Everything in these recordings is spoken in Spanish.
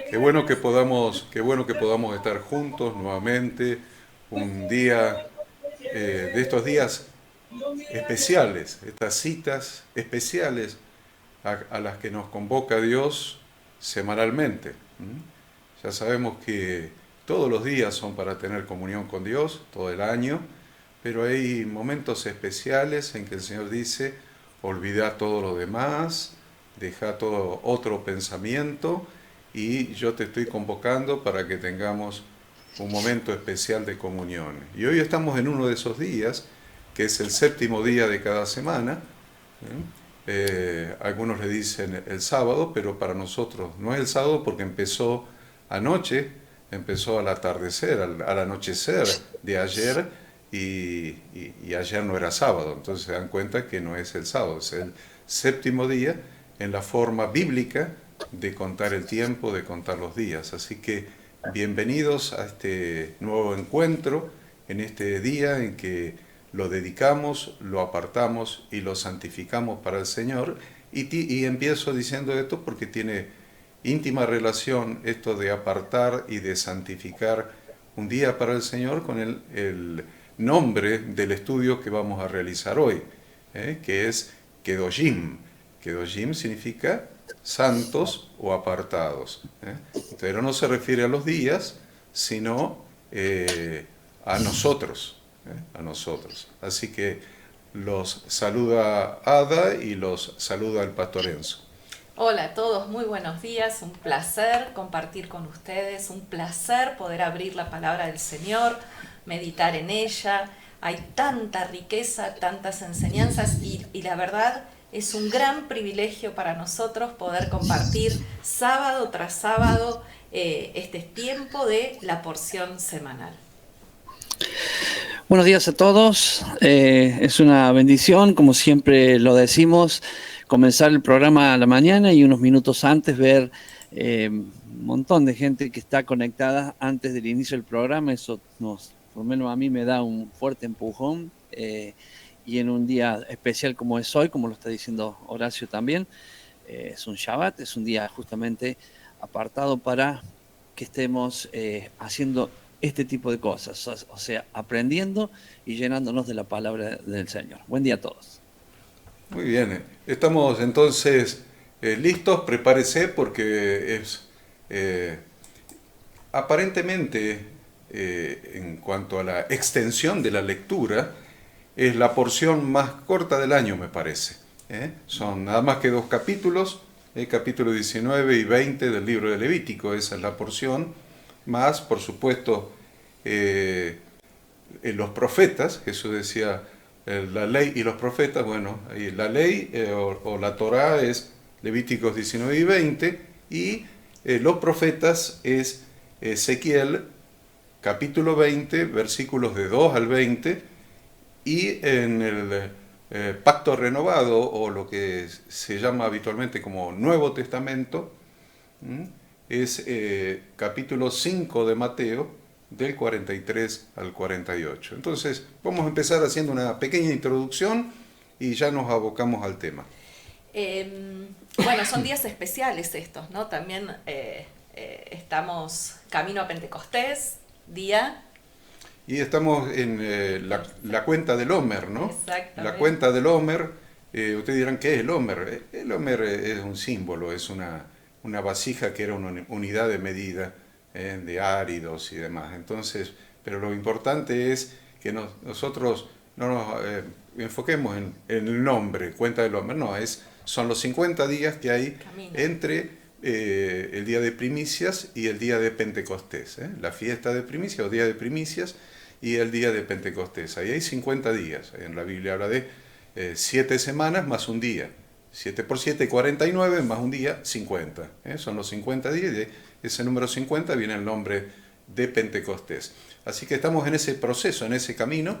Qué bueno que podamos estar juntos nuevamente, un día de estos días especiales, estas citas especiales a las que nos convoca Dios semanalmente. Ya sabemos que todos los días son para tener comunión con Dios, todo el año, pero hay momentos especiales en que el Señor dice, olvida todo lo demás, deja todo otro pensamiento y yo te estoy convocando para que tengamos un momento especial de comunión. Y hoy estamos en uno de esos días, que es el séptimo día de cada semana. Algunos le dicen el sábado, pero para nosotros no es el sábado porque empezó anoche, empezó al atardecer, al anochecer de ayer, y ayer no era sábado. Entonces se dan cuenta que no es el sábado, es el séptimo día en la forma bíblica de contar el tiempo, de contar los días. Así que bienvenidos a este nuevo encuentro, en este día en que lo dedicamos, lo apartamos y lo santificamos para el Señor. Y empiezo diciendo esto porque tiene íntima relación esto de apartar y de santificar un día para el Señor con el nombre del estudio que vamos a realizar hoy, que es Kedoshim. Kedoshim significa santos o apartados. Pero no se refiere a los días, sino a nosotros. A nosotros. Así que los saluda Ada y los saluda el pastor Enzo. Hola a todos, muy buenos días, un placer compartir con ustedes, un placer poder abrir la palabra del Señor, meditar en ella. Hay tanta riqueza, tantas enseñanzas y la verdad es un gran privilegio para nosotros poder compartir sábado tras sábado este tiempo de la porción semanal. Buenos días a todos. Es una bendición, como siempre lo decimos, comenzar el programa a la mañana y unos minutos antes ver un montón de gente que está conectada antes del inicio del programa. Eso por lo menos a mí me da un fuerte empujón. Y en un día especial como es hoy, como lo está diciendo Horacio también, es un Shabbat, es un día justamente apartado para que estemos haciendo este tipo de cosas, o sea, aprendiendo y llenándonos de la palabra del Señor. Buen día a todos. Muy bien, estamos entonces listos, prepárese porque es aparentemente, en cuanto a la extensión de la lectura, es la porción más corta del año, me parece. Son nada más que 2 capítulos, capítulo 19 y 20 del libro de Levítico, esa es la porción, más, por supuesto, los profetas. Jesús decía, la ley y los profetas. Bueno, la ley o la Torá es Levíticos 19 y 20, y los profetas es Ezequiel capítulo 20, versículos de 2 al 20, y en el Pacto Renovado, o lo que se llama habitualmente como Nuevo Testamento, es capítulo 5 de Mateo, del 43 al 48. Entonces, vamos a empezar haciendo una pequeña introducción y ya nos abocamos al tema. Bueno, son días especiales estos, ¿no? También estamos camino a Pentecostés, día... Y estamos en la cuenta del Omer, ¿no? Exactamente. La cuenta del Omer. Ustedes dirán, ¿qué es el Omer? El Omer es un símbolo, es una vasija que era una unidad de medida de áridos y demás. Entonces, pero lo importante es que nosotros no nos enfoquemos en el nombre, cuenta del Omer, no, son los 50 días que hay entre el día de primicias y el día de Pentecostés, la fiesta de primicias o día de primicias y el día de Pentecostés. Ahí hay 50 días. En la Biblia habla de 7 semanas más un día. 7 por 7, 49, más un día, 50. Son los 50 días, y de ese número 50 viene el nombre de Pentecostés. Así que estamos en ese proceso, en ese camino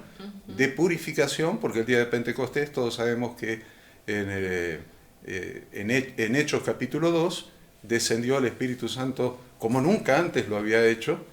de purificación, porque el día de Pentecostés todos sabemos que en Hechos capítulo 2 descendió el Espíritu Santo como nunca antes lo había hecho,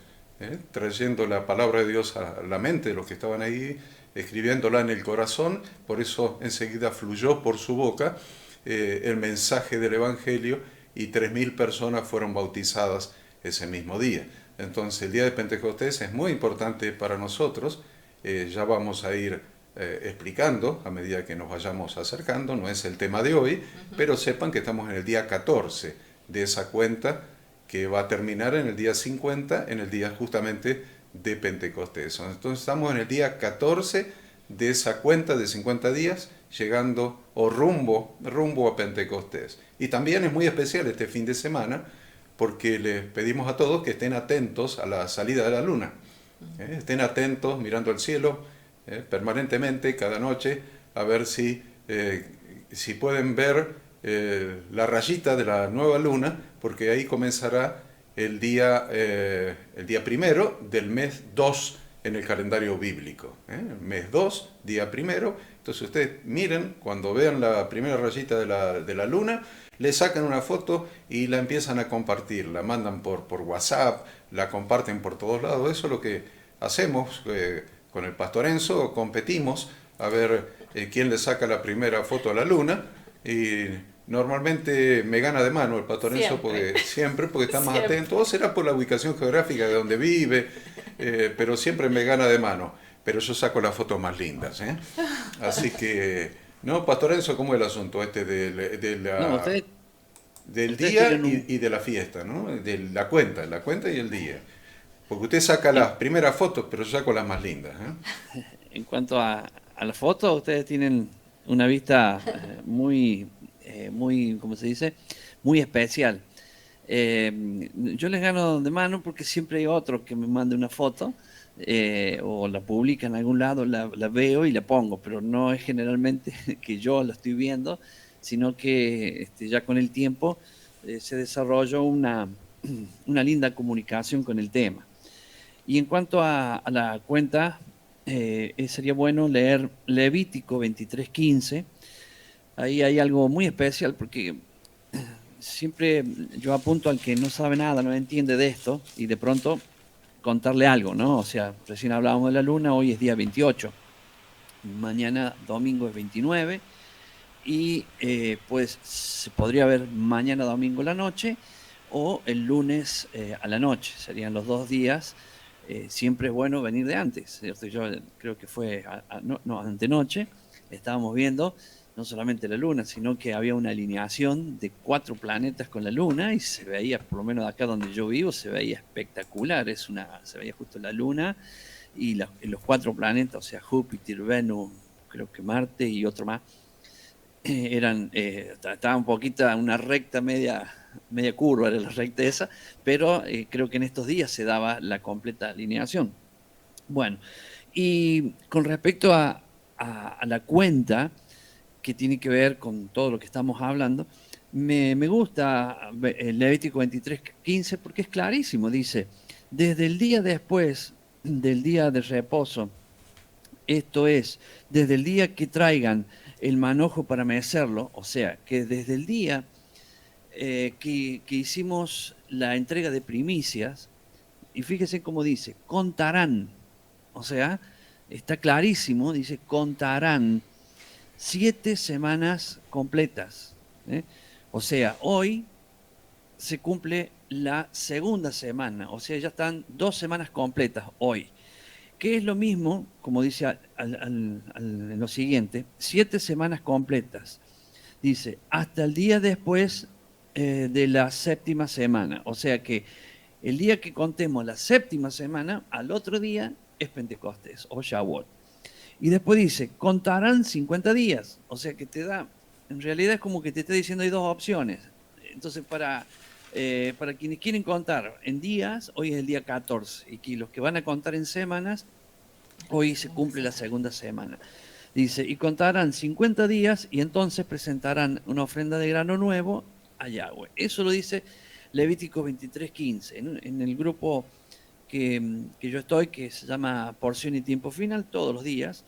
trayendo la palabra de Dios a la mente de los que estaban ahí, escribiéndola en el corazón. Por eso enseguida fluyó por su boca el mensaje del Evangelio, y 3.000 personas fueron bautizadas ese mismo día. Entonces el día de Pentecostés es muy importante para nosotros, ya vamos a ir explicando a medida que nos vayamos acercando, no es el tema de hoy, pero sepan que estamos en el día 14 de esa cuenta que va a terminar en el día 50, en el día justamente de Pentecostés. Entonces estamos en el día 14 de esa cuenta de 50 días, llegando o rumbo a Pentecostés. Y también es muy especial este fin de semana, porque les pedimos a todos que estén atentos a la salida de la luna. Estén atentos, mirando al cielo permanentemente, cada noche, a ver si pueden ver la rayita de la nueva luna, porque ahí comenzará el día primero del mes 2 en el calendario bíblico. Mes 2, día primero. Entonces ustedes miren, cuando vean la primera rayita de la luna, le sacan una foto y la empiezan a compartir, la mandan por WhatsApp, la comparten por todos lados. Eso es lo que hacemos con el Pastor Enzo, competimos a ver quién le saca la primera foto a la luna, y normalmente me gana de mano el Pastor Enzo, porque está más atento, o será por la ubicación geográfica de donde vive, pero siempre me gana de mano, pero yo saco las fotos más lindas. Así que, ¿no, Pastor Enzo, cómo es el asunto del día y de la fiesta, ¿no? De la cuenta y el día? Porque usted saca las primeras fotos, pero yo saco las más lindas. En cuanto a la foto, ustedes tienen una vista muy, ¿cómo se dice? Muy especial. Yo les gano de mano porque siempre hay otro que me mande una foto o la publica en algún lado, la veo y la pongo, pero no es generalmente que yo la estoy viendo, sino que ya con el tiempo se desarrolló una linda comunicación con el tema. Y en cuanto a la cuenta, sería bueno leer Levítico 23:15. Ahí hay algo muy especial, porque siempre yo apunto al que no sabe nada, no entiende de esto, y de pronto contarle algo, ¿no? O sea, recién hablábamos de la luna, hoy es día 28, mañana domingo es 29, y pues se podría ver mañana domingo a la noche o el lunes a la noche, serían los 2 días. Siempre es bueno venir de antes, ¿cierto? Yo creo que fue antenoche, estábamos viendo no solamente la luna, sino que había una alineación de 4 planetas con la luna, y se veía, por lo menos de acá donde yo vivo, se veía espectacular. Se veía justo la luna y los 4 planetas, o sea, Júpiter, Venus, creo que Marte y otro más, estaba un poquito, una recta media curva, era la recta esa, pero creo que en estos días se daba la completa alineación. Bueno, y con respecto a la cuenta, que tiene que ver con todo lo que estamos hablando, me gusta el Levítico 23:15, porque es clarísimo. Dice: desde el día después del día de reposo, esto es, desde el día que traigan el manojo para mecerlo, o sea, que desde el día que hicimos la entrega de primicias, y fíjese cómo dice, contarán, o sea, está clarísimo, dice, contarán 7 semanas completas. O sea, hoy se cumple la segunda semana, o sea, ya están 2 semanas completas hoy. Que es lo mismo, como dice en lo siguiente, 7 semanas completas. Dice, hasta el día después de la 7ª semana. O sea que el día que contemos la 7ª semana, al otro día es Pentecostés o Shavuot. Y después dice, contarán 50 días. O sea que te da, en realidad es como que te está diciendo hay 2 opciones. Entonces para quienes quieren contar en días, hoy es el día 14. Y los que van a contar en semanas, hoy se cumple la segunda semana. Dice, y contarán 50 días y entonces presentarán una ofrenda de grano nuevo a Yahweh. Eso lo dice Levítico 23:15. En el grupo que yo estoy, que se llama Porción y Tiempo Final, todos los días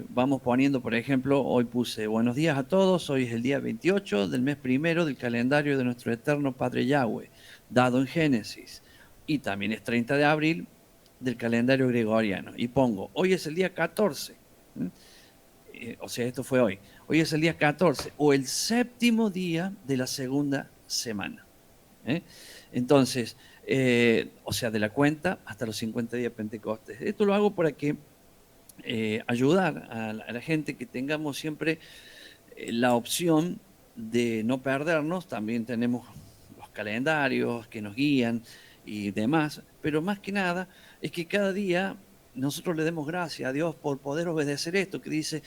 vamos poniendo, por ejemplo, hoy puse buenos días a todos, hoy es el día 28 del mes primero del calendario de nuestro eterno Padre Yahweh, dado en Génesis, y también es 30 de abril del calendario gregoriano, y pongo, hoy es el día 14, o sea, esto fue hoy. hoy es el día 14 o el séptimo día de la segunda semana. Entonces, o sea, de la cuenta hasta los 50 días de Pentecostés. Esto lo hago para que ayudar a la gente que tengamos siempre la opción de no perdernos. También tenemos los calendarios que nos guían y demás, pero más que nada es que cada día nosotros le demos gracias a Dios por poder obedecer esto que dice,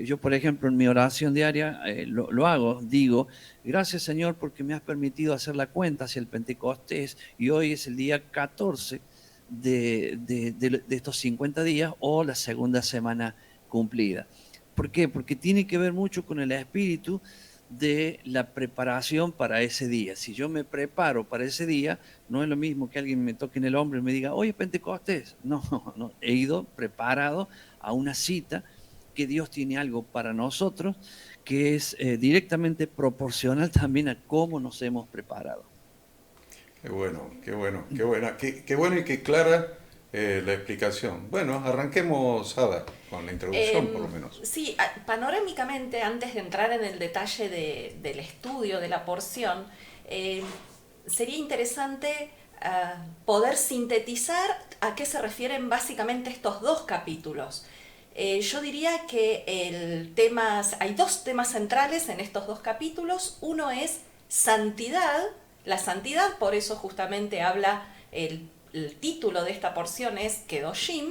yo por ejemplo en mi oración diaria lo hago, digo, gracias Señor porque me has permitido hacer la cuenta hacia el Pentecostés y hoy es el día 14 de estos 50 días o la segunda semana cumplida. ¿Por qué? Porque tiene que ver mucho con el espíritu de la preparación para ese día. Si yo me preparo para ese día, no es lo mismo que alguien me toque en el hombro y me diga, oye, Pentecostés. No, no, he ido preparado a una cita que Dios tiene algo para nosotros que es directamente proporcional también a cómo nos hemos preparado. Qué bueno, qué bueno, qué buena, qué bueno y qué clara la explicación. Bueno, arranquemos, Ada, con la introducción por lo menos. Sí, panorámicamente, antes de entrar en el detalle del estudio de la porción, sería interesante poder sintetizar a qué se refieren básicamente estos dos capítulos. Yo diría que hay dos temas centrales en estos dos capítulos. Uno es santidad, la santidad, por eso justamente habla el título de esta porción es Kedoshim,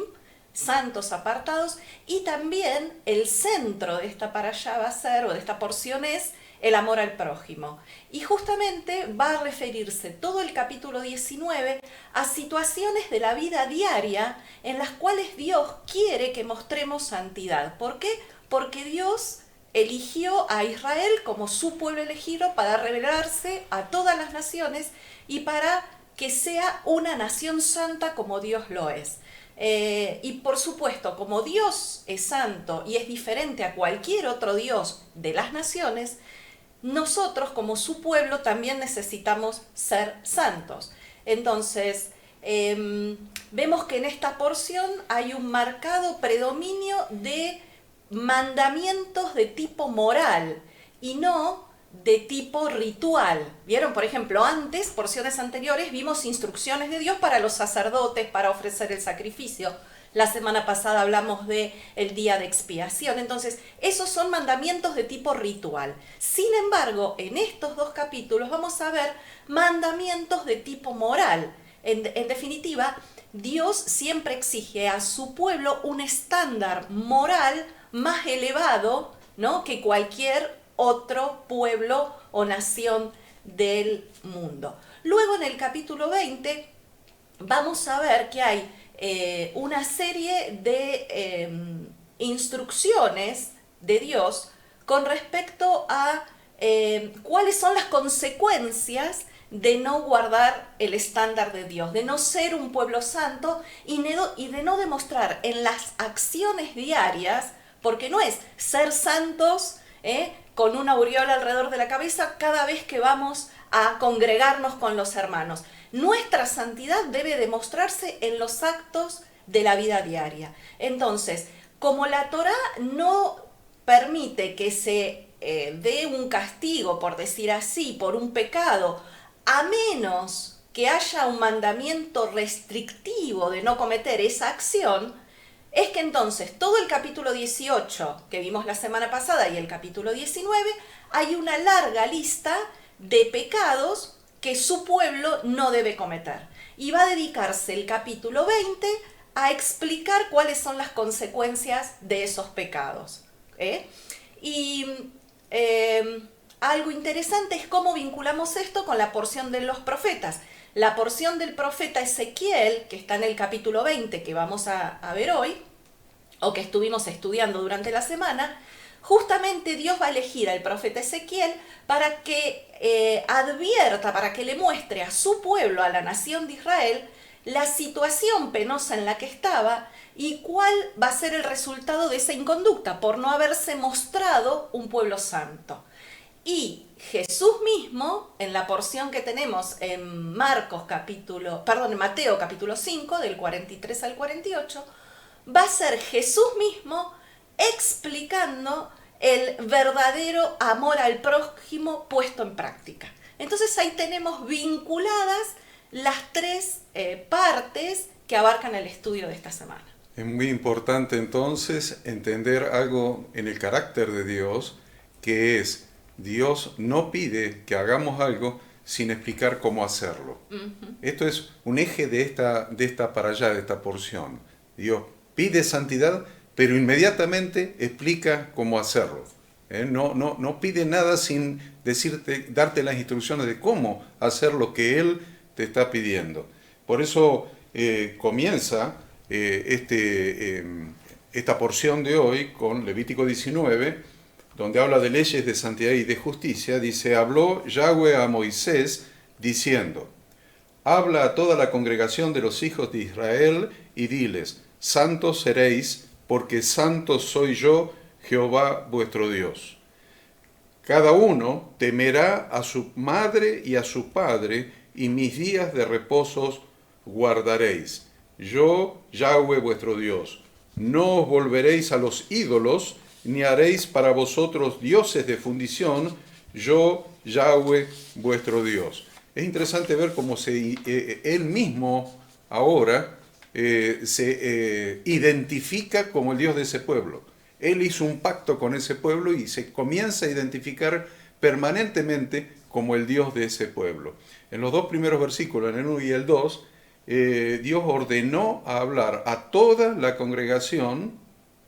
santos apartados, y también el centro de esta parashá va a ser, o de esta porción es, el amor al prójimo. Y justamente va a referirse todo el capítulo 19 a situaciones de la vida diaria en las cuales Dios quiere que mostremos santidad. ¿Por qué? Porque Dios eligió a Israel como su pueblo elegido para revelarse a todas las naciones y para que sea una nación santa como Dios lo es. Y por supuesto, como Dios es santo y es diferente a cualquier otro Dios de las naciones, nosotros como su pueblo también necesitamos ser santos. Entonces, vemos que en esta porción hay un marcado predominio de mandamientos de tipo moral y no de tipo ritual. ¿Vieron? Por ejemplo, antes, porciones anteriores, vimos instrucciones de Dios para los sacerdotes para ofrecer el sacrificio. La semana pasada hablamos de el día de expiación. Entonces, esos son mandamientos de tipo ritual. Sin embargo, en estos dos capítulos vamos a ver mandamientos de tipo moral. En definitiva, Dios siempre exige a su pueblo un estándar moral más elevado, ¿no?, que cualquier otro pueblo o nación del mundo. Luego en el capítulo 20 vamos a ver que hay una serie de instrucciones de Dios con respecto a cuáles son las consecuencias de no guardar el estándar de Dios, de no ser un pueblo santo y de no demostrar en las acciones diarias, porque no es ser santos con una aureola alrededor de la cabeza cada vez que vamos a congregarnos con los hermanos. Nuestra santidad debe demostrarse en los actos de la vida diaria. Entonces, como la Torá no permite que se dé un castigo, por decir así, por un pecado, a menos que haya un mandamiento restrictivo de no cometer esa acción, es que entonces todo el capítulo 18 que vimos la semana pasada y el capítulo 19 hay una larga lista de pecados que su pueblo no debe cometer. Y va a dedicarse el capítulo 20 a explicar cuáles son las consecuencias de esos pecados. Algo interesante es cómo vinculamos esto con la porción de los profetas. La porción del profeta Ezequiel, que está en el capítulo 20, que vamos a ver hoy, o que estuvimos estudiando durante la semana, justamente Dios va a elegir al profeta Ezequiel para que advierta, para que le muestre a su pueblo, a la nación de Israel, la situación penosa en la que estaba y cuál va a ser el resultado de esa inconducta por no haberse mostrado un pueblo santo. Y Jesús mismo, en la porción que tenemos en Mateo capítulo 5, del 43 al 48, va a ser Jesús mismo explicando el verdadero amor al prójimo puesto en práctica. Entonces ahí tenemos vinculadas las tres partes que abarcan el estudio de esta semana. Es muy importante entonces entender algo en el carácter de Dios, que es, Dios no pide que hagamos algo sin explicar cómo hacerlo. Esto es un eje de esta para allá, de esta porción. Dios pide santidad, pero inmediatamente explica cómo hacerlo. No pide nada sin darte las instrucciones de cómo hacer lo que Él te está pidiendo. Por eso comienza esta porción de hoy con Levítico 19, donde habla de leyes de santidad y de justicia. Dice, habló Yahweh a Moisés diciendo, habla a toda la congregación de los hijos de Israel y diles, santos seréis, porque santo soy yo, Jehová vuestro Dios. Cada uno temerá a su madre y a su padre, y mis días de reposos guardaréis. Yo, Yahweh vuestro Dios, no os volveréis a los ídolos, ni haréis para vosotros dioses de fundición, yo, Yahweh vuestro Dios. Es interesante ver cómo él mismo ahora se identifica como el Dios de ese pueblo. Él hizo un pacto con ese pueblo y se comienza a identificar permanentemente como el Dios de ese pueblo. En los dos primeros versículos, en el 1 y el 2, Dios ordenó a hablar a toda la congregación,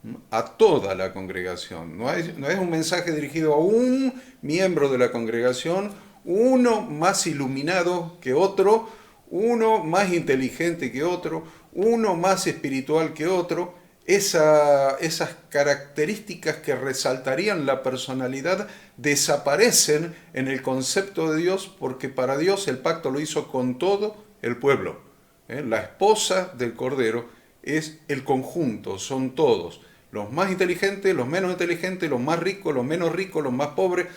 No es un mensaje dirigido a un miembro de la congregación, uno más iluminado que otro, uno más inteligente que otro, uno más espiritual que otro. Esas características que resaltarían la personalidad desaparecen en el concepto de Dios, porque para Dios el pacto lo hizo con todo el pueblo. La esposa del Cordero es el conjunto, son todos. Los más inteligentes, los menos inteligentes, los más ricos, los menos ricos, los más pobres,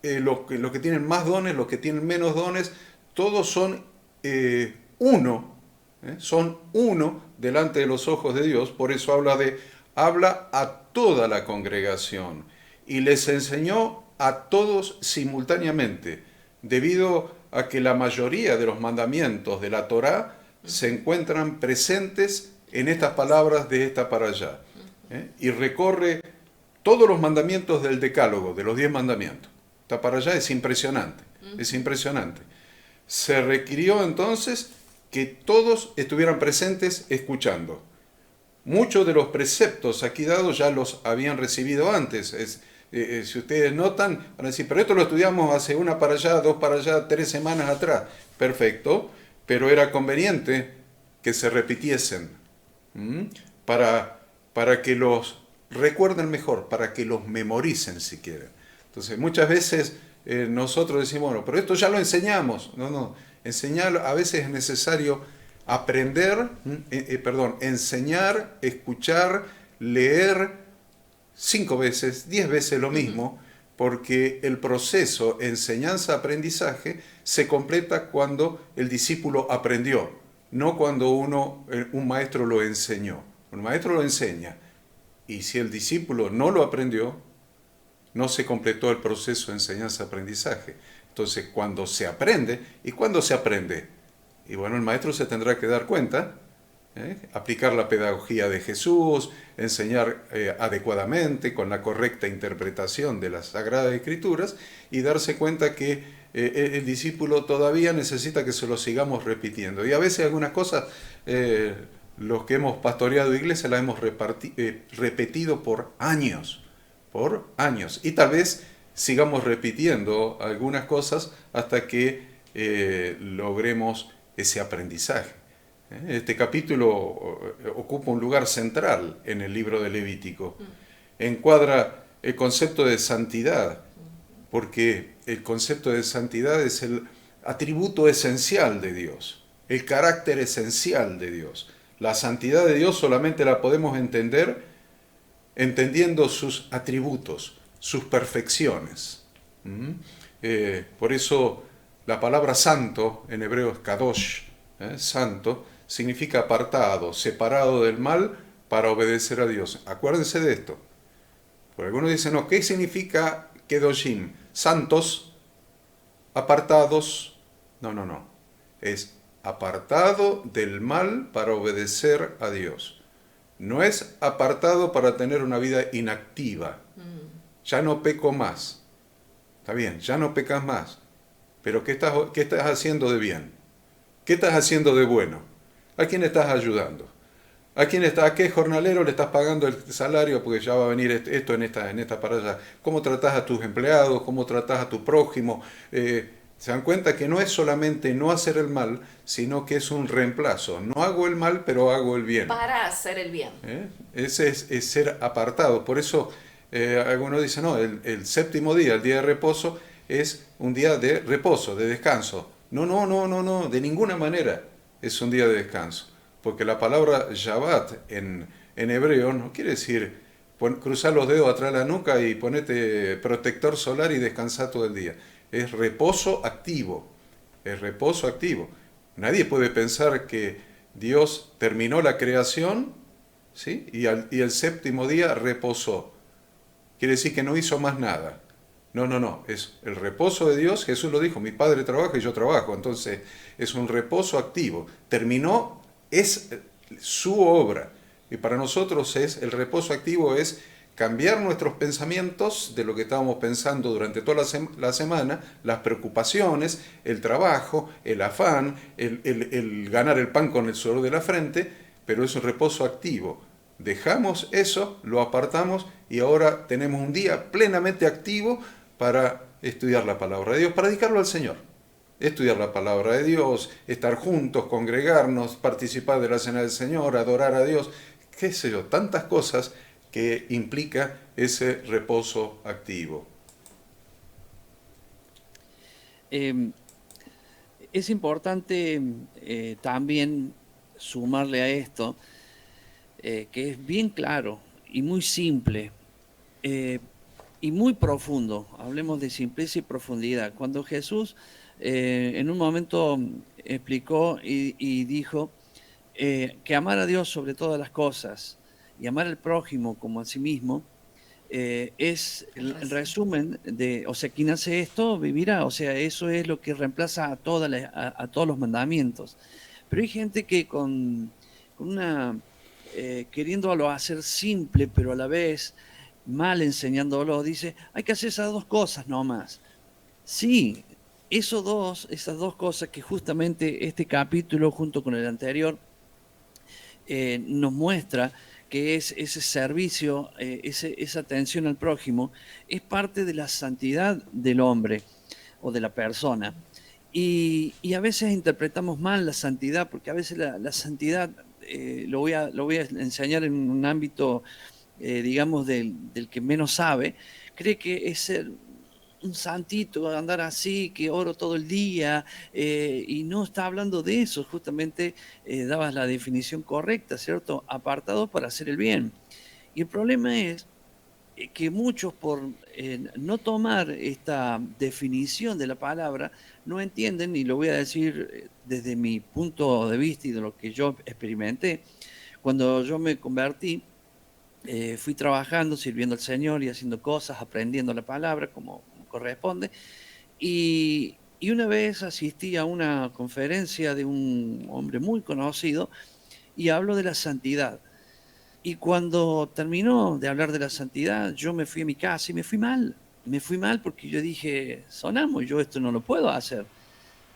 los que tienen más dones, los que tienen menos dones, todos son uno. Son uno delante de los ojos de Dios. Por eso habla a toda la congregación y les enseñó a todos simultáneamente, debido a que la mayoría de los mandamientos de la Torá se encuentran presentes en estas palabras de esta para allá. Y recorre todos los mandamientos del Decálogo, de los 10 mandamientos. Esta para allá es impresionante, es impresionante. Se requirió entonces que todos estuvieran presentes escuchando. Muchos de los preceptos aquí dados ya los habían recibido antes. Si ustedes notan, van a decir, pero esto lo estudiamos hace una para allá, 2 para allá, 3 semanas atrás. Perfecto, pero era conveniente que se repitiesen para que los recuerden mejor, para que los memoricen si quieren. Entonces, muchas veces nosotros decimos, bueno, pero esto ya lo enseñamos. No. Enseñar, a veces es necesario enseñar, escuchar, leer 5 veces, 10 veces lo mismo, porque el proceso enseñanza-aprendizaje se completa cuando el discípulo aprendió, no cuando un maestro lo enseñó. Un maestro lo enseña, y si el discípulo no lo aprendió, no se completó el proceso de enseñanza-aprendizaje. Entonces, cuando se aprende, ¿y cuándo se aprende? Y bueno, el maestro se tendrá que dar cuenta, aplicar la pedagogía de Jesús, enseñar adecuadamente, con la correcta interpretación de las Sagradas Escrituras, y darse cuenta que el discípulo todavía necesita que se lo sigamos repitiendo. Y a veces algunas cosas, los que hemos pastoreado iglesias, las hemos repetido por años, y tal vez sigamos repitiendo algunas cosas hasta que logremos ese aprendizaje. Este capítulo ocupa un lugar central en el libro de Levítico. Encuadra el concepto de santidad, porque el concepto de santidad es el atributo esencial de Dios, el carácter esencial de Dios. La santidad de Dios solamente la podemos entender entendiendo sus atributos, sus perfecciones. Por eso la palabra santo en hebreo es kadosh, santo, significa apartado, separado del mal para obedecer a Dios. Acuérdense de esto. Porque algunos dicen, no, ¿qué significa Kedoshim? Santos, apartados. No, no, no. Es apartado del mal para obedecer a Dios. No es apartado para tener una vida inactiva. Ya no peco más. Está bien, ya no pecas más. Pero qué estás haciendo de bien? ¿Qué estás haciendo de bueno? ¿A quién estás ayudando? ¿A qué jornalero le estás pagando el salario? Porque ya va a venir esto en esta parada. ¿Cómo tratás a tus empleados? ¿Cómo tratás a tu prójimo? Se dan cuenta que no es solamente no hacer el mal, sino que es un reemplazo. No hago el mal, pero hago el bien. Para hacer el bien. Ese es ser apartado. Por eso algunos dicen, no, el séptimo día, el día de reposo, es un día de reposo, de descanso. No, no, no, no, no, de ninguna manera es un día de descanso. Porque la palabra Shabbat en hebreo no quiere decir cruzar los dedos atrás de la nuca y ponerte protector solar y descansar todo el día. Es reposo activo. Es reposo activo. Nadie puede pensar que Dios terminó la creación, ¿sí? y el séptimo día reposó. Quiere decir que no hizo más nada. No, no, no. Es el reposo de Dios. Jesús lo dijo, mi Padre trabaja y yo trabajo. Entonces es un reposo activo. Terminó, es su obra. Y para nosotros el reposo activo es cambiar nuestros pensamientos de lo que estábamos pensando durante toda la semana, las preocupaciones, el trabajo, el afán, el ganar el pan con el sudor de la frente, pero es un reposo activo. Dejamos eso, lo apartamos y ahora tenemos un día plenamente activo para estudiar la palabra de Dios, para dedicarlo al Señor. Estudiar la palabra de Dios, estar juntos, congregarnos, participar de la cena del Señor, adorar a Dios, qué sé yo, tantas cosas que implica ese reposo activo. Es importante también sumarle a esto, que es bien claro y muy simple y muy profundo. Hablemos de simpleza y profundidad. Cuando Jesús en un momento explicó y dijo que amar a Dios sobre todas las cosas y amar al prójimo como a sí mismo, es el resumen de, o sea, quien hace esto vivirá, o sea, eso es lo que reemplaza a todos los mandamientos. Pero hay gente que con una, queriéndolo hacer simple, pero a la vez mal enseñándolo, dice, hay que hacer esas dos cosas nomás. Sí, esas dos cosas que justamente este capítulo junto con el anterior nos muestra que es ese servicio, esa atención al prójimo, es parte de la santidad del hombre o de la persona. Y a veces interpretamos mal la santidad, porque a veces la santidad, lo voy a enseñar en un ámbito, digamos, del que menos sabe, cree que es ser un santito, andar así, que oro todo el día, y no está hablando de eso, justamente dabas la definición correcta, ¿cierto? Apartado para hacer el bien. Y el problema es que muchos por no tomar esta definición de la palabra, no entienden, y lo voy a decir desde mi punto de vista y de lo que yo experimenté, cuando yo me convertí, fui trabajando, sirviendo al Señor y haciendo cosas, aprendiendo la palabra como corresponde. Y una vez asistí a una conferencia de un hombre muy conocido y habló de la santidad. Y cuando terminó de hablar de la santidad, yo me fui a mi casa y me fui mal. Me fui mal porque yo dije, sonamos, yo esto no lo puedo hacer.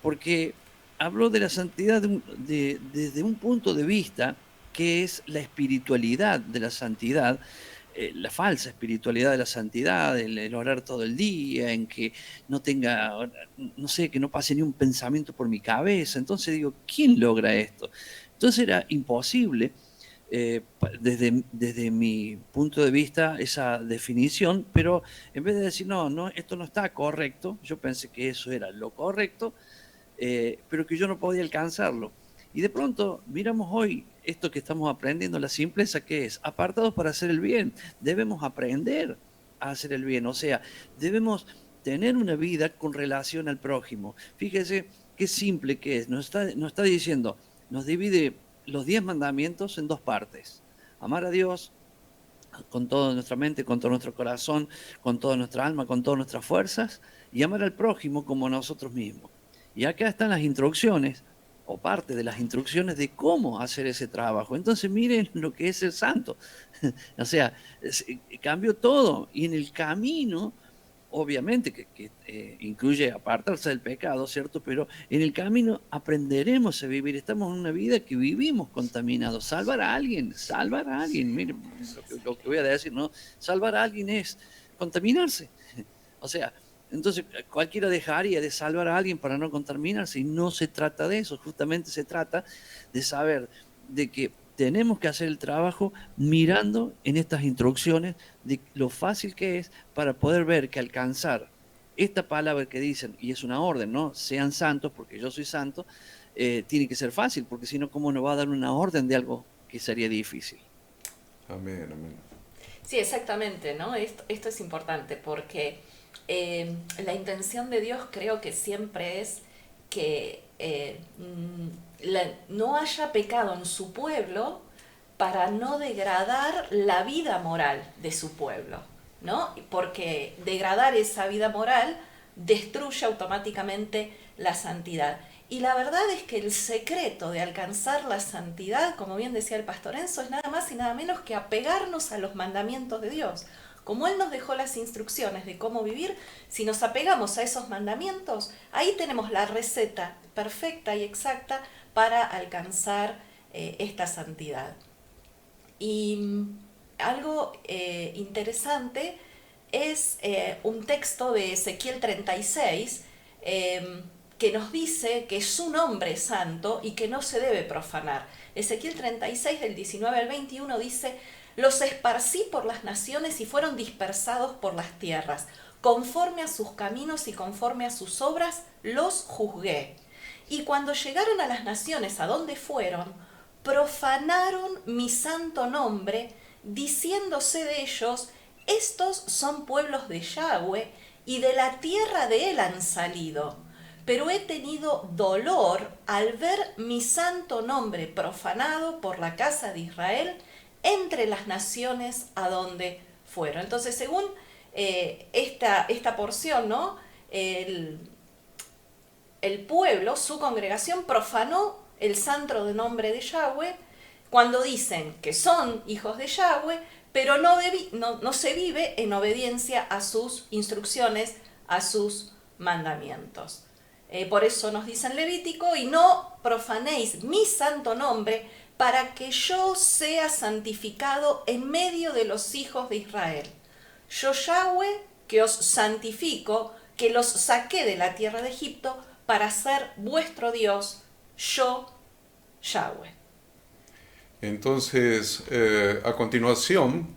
Porque habló de la santidad desde un punto de vista que es la espiritualidad de la santidad, la falsa espiritualidad de la santidad, el orar todo el día, en que no tenga, no sé, que no pase ni un pensamiento por mi cabeza. Entonces digo, ¿quién logra esto? Entonces era imposible, desde mi punto de vista, esa definición, pero en vez de decir, no, no, esto no está correcto, yo pensé que eso era lo correcto, pero que yo no podía alcanzarlo. Y de pronto miramos hoy esto que estamos aprendiendo, la simpleza que es, apartados para hacer el bien. Debemos aprender a hacer el bien, o sea, debemos tener una vida con relación al prójimo. Fíjese qué simple que es, nos está diciendo, nos divide los 10 mandamientos en dos partes, amar a Dios con toda nuestra mente, con todo nuestro corazón, con toda nuestra alma, con todas nuestras fuerzas, y amar al prójimo como a nosotros mismos. Y acá están las instrucciones, o parte de las instrucciones de cómo hacer ese trabajo. Entonces miren lo que es ser santo. O sea, cambió todo. Y en el camino, obviamente que incluye apartarse del pecado, ¿cierto? Pero en el camino aprenderemos a vivir. Estamos en una vida que vivimos contaminados. Salvar a alguien, miren lo que voy a decir, ¿no? Salvar a alguien es contaminarse. O sea, entonces cualquiera dejaría de salvar a alguien para no contaminarse, y no se trata de eso. Justamente se trata de saber de que tenemos que hacer el trabajo mirando en estas instrucciones de lo fácil que es para poder ver que alcanzar esta palabra que dicen, y es una orden, ¿no? Sean santos porque yo soy santo, tiene que ser fácil, porque si no, ¿cómo nos va a dar una orden de algo que sería difícil? Amén, amén. Sí, exactamente, ¿no? Esto es importante porque la intención de Dios creo que siempre es que no haya pecado en su pueblo para no degradar la vida moral de su pueblo, ¿no? Porque degradar esa vida moral destruye automáticamente la santidad. Y la verdad es que el secreto de alcanzar la santidad, como bien decía el pastor Enzo, es nada más y nada menos que apegarnos a los mandamientos de Dios. Como Él nos dejó las instrucciones de cómo vivir, si nos apegamos a esos mandamientos, ahí tenemos la receta perfecta y exacta para alcanzar esta santidad. Y algo interesante es un texto de Ezequiel 36, que nos dice que su nombre es santo y que no se debe profanar. Ezequiel 36, del 19 al 21, dice: los esparcí por las naciones y fueron dispersados por las tierras. Conforme a sus caminos y conforme a sus obras, los juzgué. Y cuando llegaron a las naciones a donde fueron, profanaron mi santo nombre, diciéndose de ellos: estos son pueblos de Yahweh, y de la tierra de él han salido. Pero he tenido dolor al ver mi santo nombre profanado por la casa de Israel entre las naciones a donde fueron. Entonces, según esta porción, ¿no? El pueblo, su congregación, profanó el santo nombre de Yahweh cuando dicen que son hijos de Yahweh, pero no se vive en obediencia a sus instrucciones, a sus mandamientos. Por eso nos dice en Levítico: y no profanéis mi santo nombre, para que yo sea santificado en medio de los hijos de Israel. Yo, Yahweh, que os santifico, que los saqué de la tierra de Egipto para ser vuestro Dios, yo, Yahweh. Entonces, a continuación,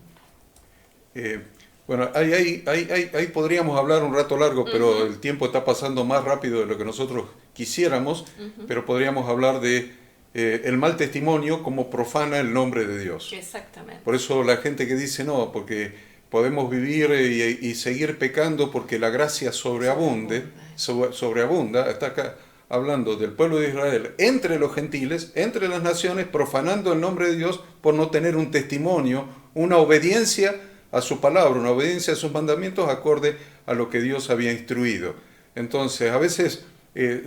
bueno, ahí podríamos hablar un rato largo, pero el tiempo está pasando más rápido de lo que nosotros quisiéramos, pero podríamos hablar de el mal testimonio como profana el nombre de Dios. Exactamente. Por eso la gente que dice no, porque podemos vivir y seguir pecando porque la gracia sobreabunda, está acá hablando del pueblo de Israel entre los gentiles, entre las naciones, profanando el nombre de Dios por no tener un testimonio, una obediencia a su palabra, una obediencia a sus mandamientos acorde a lo que Dios había instruido. Entonces, a veces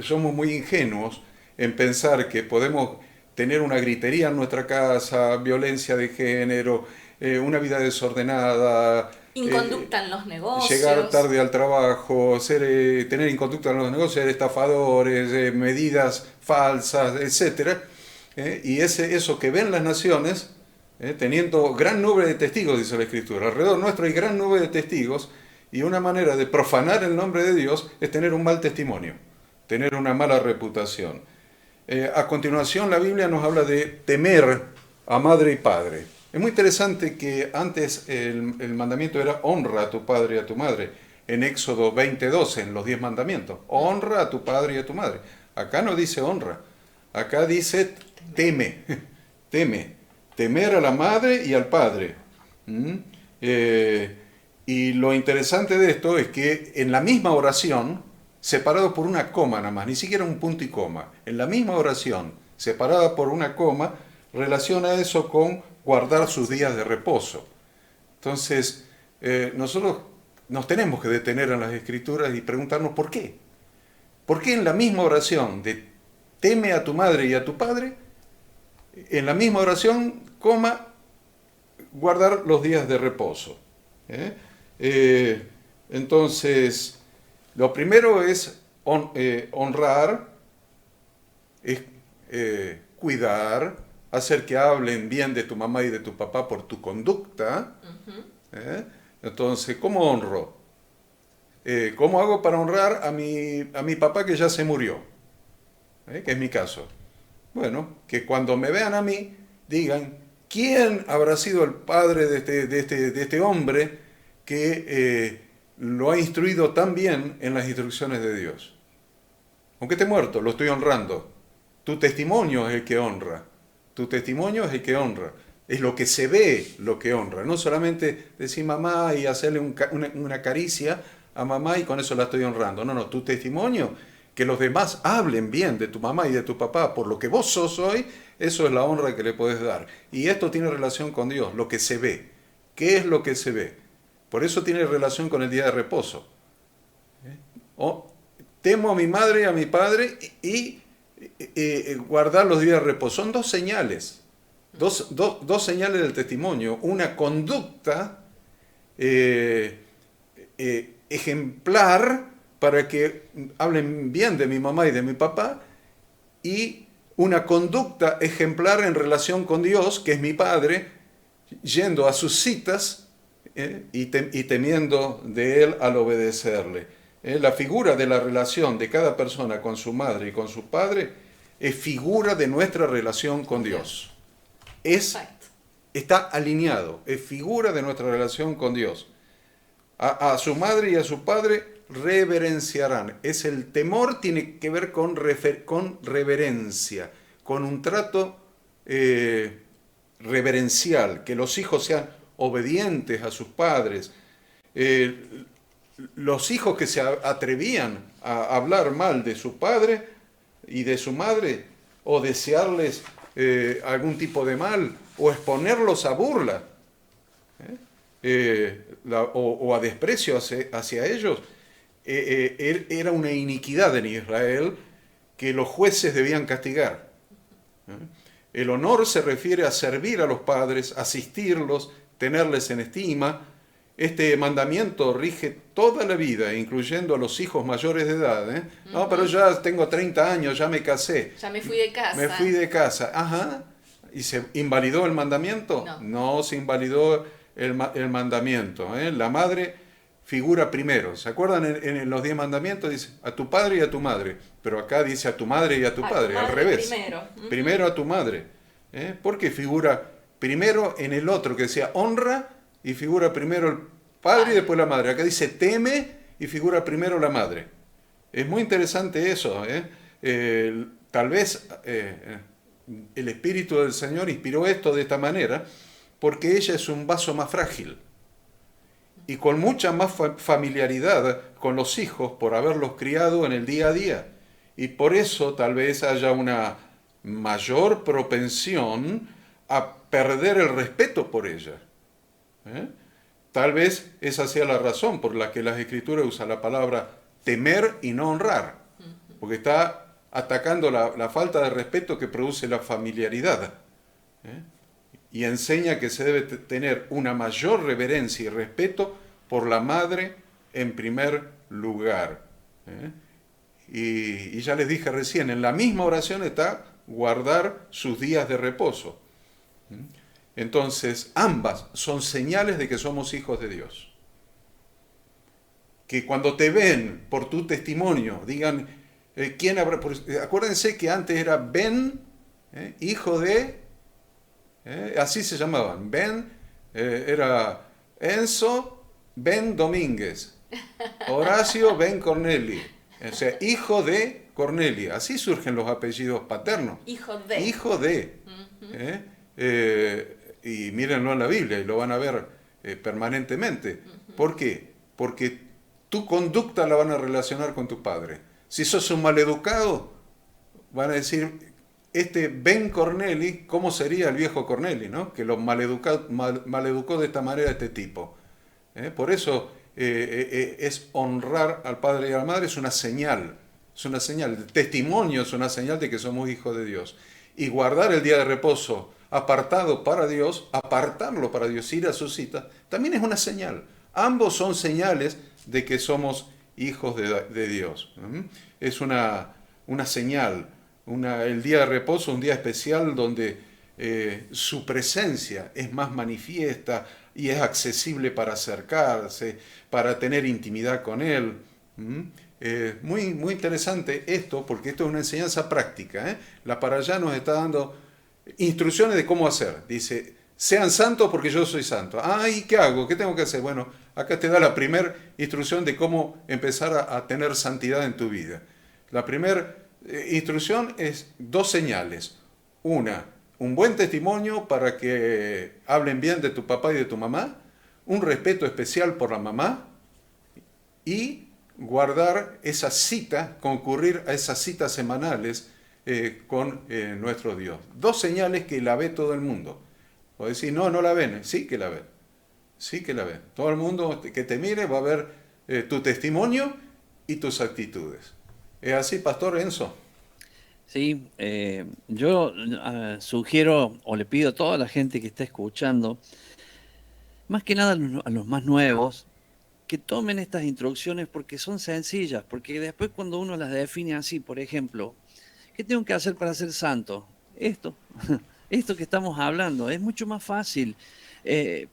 somos muy ingenuos en pensar que podemos tener una gritería en nuestra casa, violencia de género, una vida desordenada, inconducta en los negocios, llegar tarde al trabajo, tener inconducta en los negocios, ser estafadores, medidas falsas, etc. Y eso que ven las naciones, teniendo gran nube de testigos, dice la Escritura, alrededor nuestro hay gran nube de testigos, y una manera de profanar el nombre de Dios es tener un mal testimonio, tener una mala reputación. A continuación la Biblia nos habla de temer a madre y padre. Es muy interesante que antes el mandamiento era honra a tu padre y a tu madre. En Éxodo 20:12, en los 10 mandamientos. Honra a tu padre y a tu madre. Acá no dice honra. Acá dice teme. Temer a la madre y al padre. Y lo interesante de esto es que en la misma oración, separado por una coma nada más, ni siquiera un punto y coma, en la misma oración, separada por una coma, relaciona eso con guardar sus días de reposo. Entonces, nosotros nos tenemos que detener en las Escrituras y preguntarnos por qué. ¿Por qué en la misma oración de teme a tu madre y a tu padre, en la misma oración, guardar los días de reposo? Entonces, lo primero es honrar, es cuidar, hacer que hablen bien de tu mamá y de tu papá por tu conducta. Entonces, ¿cómo honro? ¿Cómo hago para honrar a mi papá que ya se murió? Que es mi caso. Bueno, que cuando me vean a mí, digan, ¿quién habrá sido el padre de este hombre que lo ha instruido tan bien en las instrucciones de Dios? Aunque esté muerto, lo estoy honrando. Tu testimonio es el que honra. Tu testimonio es el que honra. Es lo que se ve lo que honra. No solamente decir mamá y hacerle una caricia a mamá y con eso la estoy honrando. No, tu testimonio, que los demás hablen bien de tu mamá y de tu papá por lo que vos sos hoy, eso es la honra que le podés dar. Y esto tiene relación con Dios, lo que se ve. ¿Qué es lo que se ve? Por eso tiene relación con el día de reposo. Temo a mi madre y a mi padre y guardar los días de reposo. Son dos señales. Dos señales del testimonio. Una conducta ejemplar para que hablen bien de mi mamá y de mi papá, y una conducta ejemplar en relación con Dios, que es mi Padre, yendo a sus citas y temiendo de Él al obedecerle. La figura de la relación de cada persona con su madre y con su padre es figura de nuestra relación con Dios. Está alineado, es figura de nuestra relación con Dios. A su madre y a su padre reverenciarán. El temor tiene que ver con reverencia, con un trato reverencial, que los hijos sean obedientes a sus padres. Los hijos que se atrevían a hablar mal de su padre y de su madre, o desearles algún tipo de mal, o exponerlos a burla, o a desprecio hacia ellos, era una iniquidad en Israel que los jueces debían castigar. El honor se refiere a servir a los padres, asistirlos, tenerles en estima. Este mandamiento rige toda la vida, incluyendo a los hijos mayores de edad. No, pero ya tengo 30 años, ya me casé. Ya me fui de casa. Me fui de casa. Ajá. ¿Y se invalidó el mandamiento? No se invalidó el mandamiento. La madre figura primero. ¿Se acuerdan en los 10 mandamientos? Dice a tu padre y a tu madre. Pero acá dice a tu madre y a tu padre, al revés. Primero. Primero a tu madre. Porque figura primero en el otro, que decía honra, y figura primero el padre y después la madre. Acá dice teme y figura primero la madre. Es muy interesante eso. Tal vez el Espíritu del Señor inspiró esto de esta manera porque ella es un vaso más frágil y con mucha más familiaridad con los hijos por haberlos criado en el día a día. Y por eso tal vez haya una mayor propensión a perder el respeto por ella. Tal vez esa sea la razón por la que las Escrituras usan la palabra temer y no honrar, porque está atacando la falta de respeto que produce la familiaridad. Y enseña que se debe tener una mayor reverencia y respeto por la madre en primer lugar. Y ya les dije recién, en la misma oración está guardar sus días de reposo. Entonces, ambas son señales de que somos hijos de Dios. Que cuando te ven por tu testimonio, digan, ¿quién habrá? Acuérdense que antes era Ben, hijo de, así se llamaban, Ben, era Enzo Ben Domínguez, Horacio Ben Corneli, o sea, hijo de Cornelia, así surgen los apellidos paternos. Hijo de. Hijo de. Y mírenlo en la Biblia y lo van a ver permanentemente. ¿Por qué? Porque tu conducta la van a relacionar con tu padre. Si sos un maleducado, van a decir, este Ben Corneli, ¿cómo sería el viejo Corneli, ¿no? Que lo maleducó de esta manera a este tipo. Por eso es honrar al padre y a la madre, es una señal, el testimonio es una señal de que somos hijos de Dios. Y guardar el día de reposo apartado para Dios, apartarlo para Dios, ir a su cita, también es una señal. Ambos son señales de que somos hijos de Dios. Es una señal. El día de reposo, un día especial donde su presencia es más manifiesta y es accesible para acercarse, para tener intimidad con Él. Muy, muy interesante esto, porque esto es una enseñanza práctica. La para allá nos está dando instrucciones de cómo hacer. Dice, sean santos porque yo soy santo. ¿Y qué hago? ¿Qué tengo que hacer? Bueno, acá te da la primera instrucción de cómo empezar a tener santidad en tu vida. La primera instrucción es 2 señales. Una, un buen testimonio para que hablen bien de tu papá y de tu mamá, un respeto especial por la mamá y guardar esa cita, concurrir a esas citas semanales con nuestro Dios. 2 señales que la ve todo el mundo. O decir, no la ven. Sí que la ven. Sí que la ven. Todo el mundo que te mire va a ver tu testimonio y tus actitudes. ¿Es así, Pastor Enzo? Sí, yo sugiero o le pido a toda la gente que está escuchando, más que nada a los más nuevos, que tomen estas instrucciones porque son sencillas, porque después cuando uno las define así, por ejemplo, ¿qué tengo que hacer para ser santo? Esto, esto que estamos hablando, es mucho más fácil,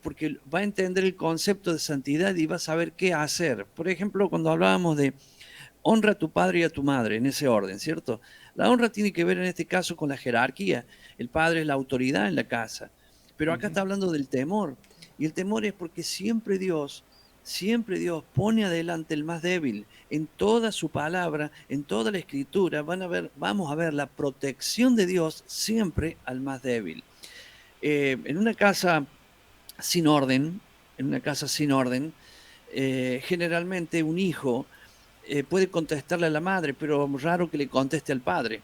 porque va a entender el concepto de santidad y va a saber qué hacer. Por ejemplo, cuando hablábamos de honra a tu padre y a tu madre, en ese orden, ¿cierto? La honra tiene que ver en este caso con la jerarquía. El padre es la autoridad en la casa. Pero acá está hablando del temor. Y el temor es porque siempre Dios pone adelante el más débil. En toda su palabra, en toda la escritura, vamos a ver la protección de Dios siempre al más débil. En una casa sin orden, generalmente un hijo puede contestarle a la madre, pero raro que le conteste al padre.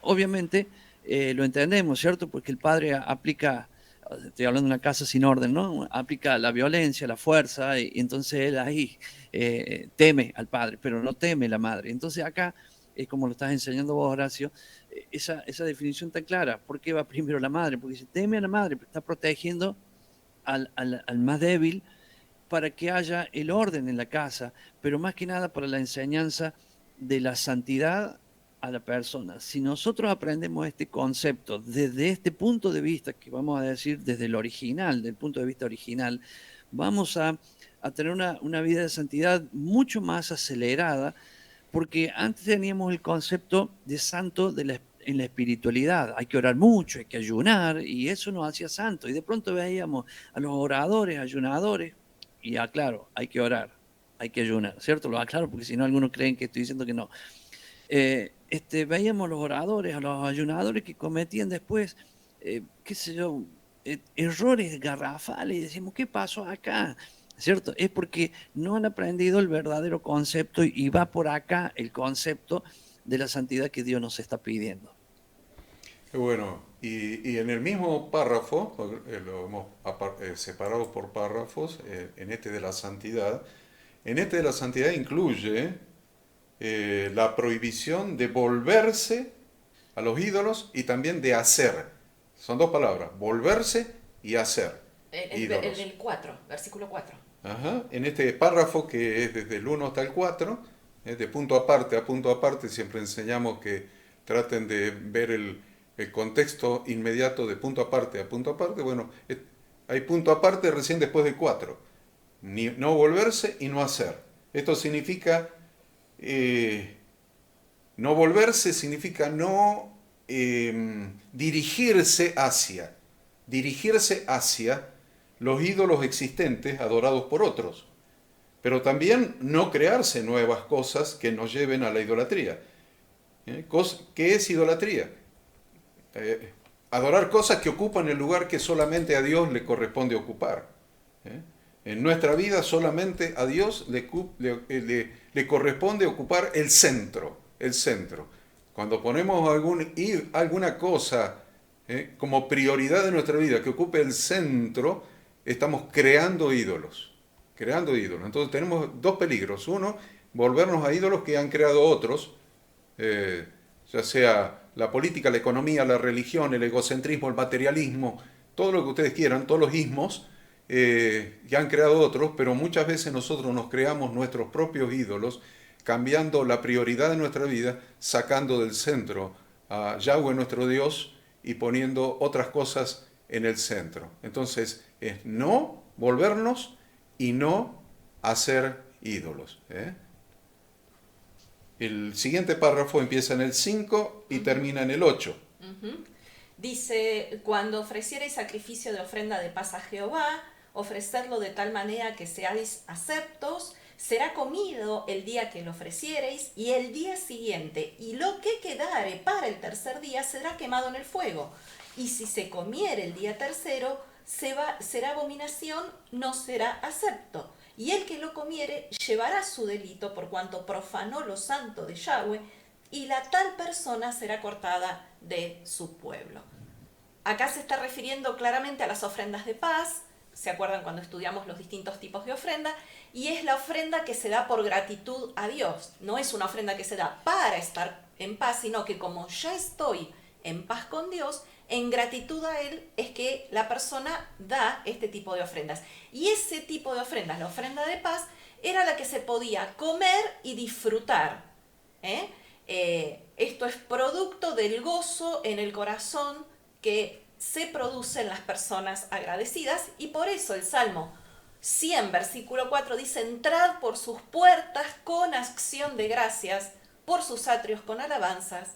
Obviamente lo entendemos, ¿cierto? Porque el padre aplica, estoy hablando de una casa sin orden, ¿no? Aplica la violencia, la fuerza, y entonces él ahí teme al padre, pero no teme a la madre. Entonces acá, como lo estás enseñando vos, Horacio, esa definición tan clara. ¿Por qué va primero la madre? Porque se teme a la madre, está protegiendo al más débil, para que haya el orden en la casa, pero más que nada para la enseñanza de la santidad a la persona. Si nosotros aprendemos este concepto desde este punto de vista, que vamos a decir desde el original, del punto de vista original, vamos a tener una vida de santidad mucho más acelerada, porque antes teníamos el concepto de santo en la espiritualidad. Hay que orar mucho, hay que ayunar, y eso nos hacía santo. Y de pronto veíamos a los oradores, ayunadores, y aclaro, hay que orar, hay que ayunar, ¿cierto? Lo aclaro porque si no algunos creen que estoy diciendo que no. Veíamos los oradores, a los ayunadores que cometían después, qué sé yo, errores garrafales, y decimos, ¿qué pasó acá? ¿Cierto? Es porque no han aprendido el verdadero concepto y va por acá el concepto de la santidad que Dios nos está pidiendo. Bueno, y en el mismo párrafo, lo hemos separado por párrafos, en este de la santidad, incluye la prohibición de volverse a los ídolos y también de hacer. Son 2 palabras, volverse y hacer. En el 4, versículo 4. Ajá, en este párrafo que es desde el 1 hasta el 4, de punto aparte a punto aparte, siempre enseñamos que traten de ver el contexto inmediato de punto aparte a punto aparte. Bueno, hay punto aparte recién después del 4. No volverse y no hacer. Esto significa, no volverse significa no dirigirse hacia los ídolos existentes adorados por otros, pero también no crearse nuevas cosas que nos lleven a la idolatría. ¿Qué es idolatría? Adorar cosas que ocupan el lugar que solamente a Dios le corresponde ocupar. En nuestra vida solamente a Dios le corresponde ocupar el centro, Cuando ponemos alguna cosa como prioridad de nuestra vida que ocupe el centro, estamos creando ídolos. Creando ídolos. Entonces tenemos dos peligros. Uno, volvernos a ídolos que han creado otros, ya sea la política, la economía, la religión, el egocentrismo, el materialismo, todo lo que ustedes quieran, todos los ismos, que han creado otros, pero muchas veces nosotros nos creamos nuestros propios ídolos, cambiando la prioridad de nuestra vida, sacando del centro a Yahweh nuestro Dios y poniendo otras cosas en el centro. Entonces es no volvernos y no hacer ídolos. El siguiente párrafo empieza en el 5 y termina en el 8. Dice, cuando ofreciereis sacrificio de ofrenda de paz a Jehová, ofrecerlo de tal manera que seáis aceptos, será comido el día que lo ofreciereis y el día siguiente, y lo que quedare para el tercer día será quemado en el fuego. Y si se comiere el día tercero, será abominación, no será acepto. Y el que lo comiere llevará su delito por cuanto profanó lo santo de Yahweh, y la tal persona será cortada de su pueblo. Acá se está refiriendo claramente a las ofrendas de paz. ¿Se acuerdan cuando estudiamos los distintos tipos de ofrenda? Y es la ofrenda que se da por gratitud a Dios. No es una ofrenda que se da para estar en paz, sino que como ya estoy en paz con Dios, en gratitud a Él es que la persona da este tipo de ofrendas. Y ese tipo de ofrendas, la ofrenda de paz, era la que se podía comer y disfrutar. Esto es producto del gozo en el corazón que se produce en las personas agradecidas, y por eso el Salmo 100, versículo 4 dice: entrad por sus puertas con acción de gracias, por sus atrios con alabanzas,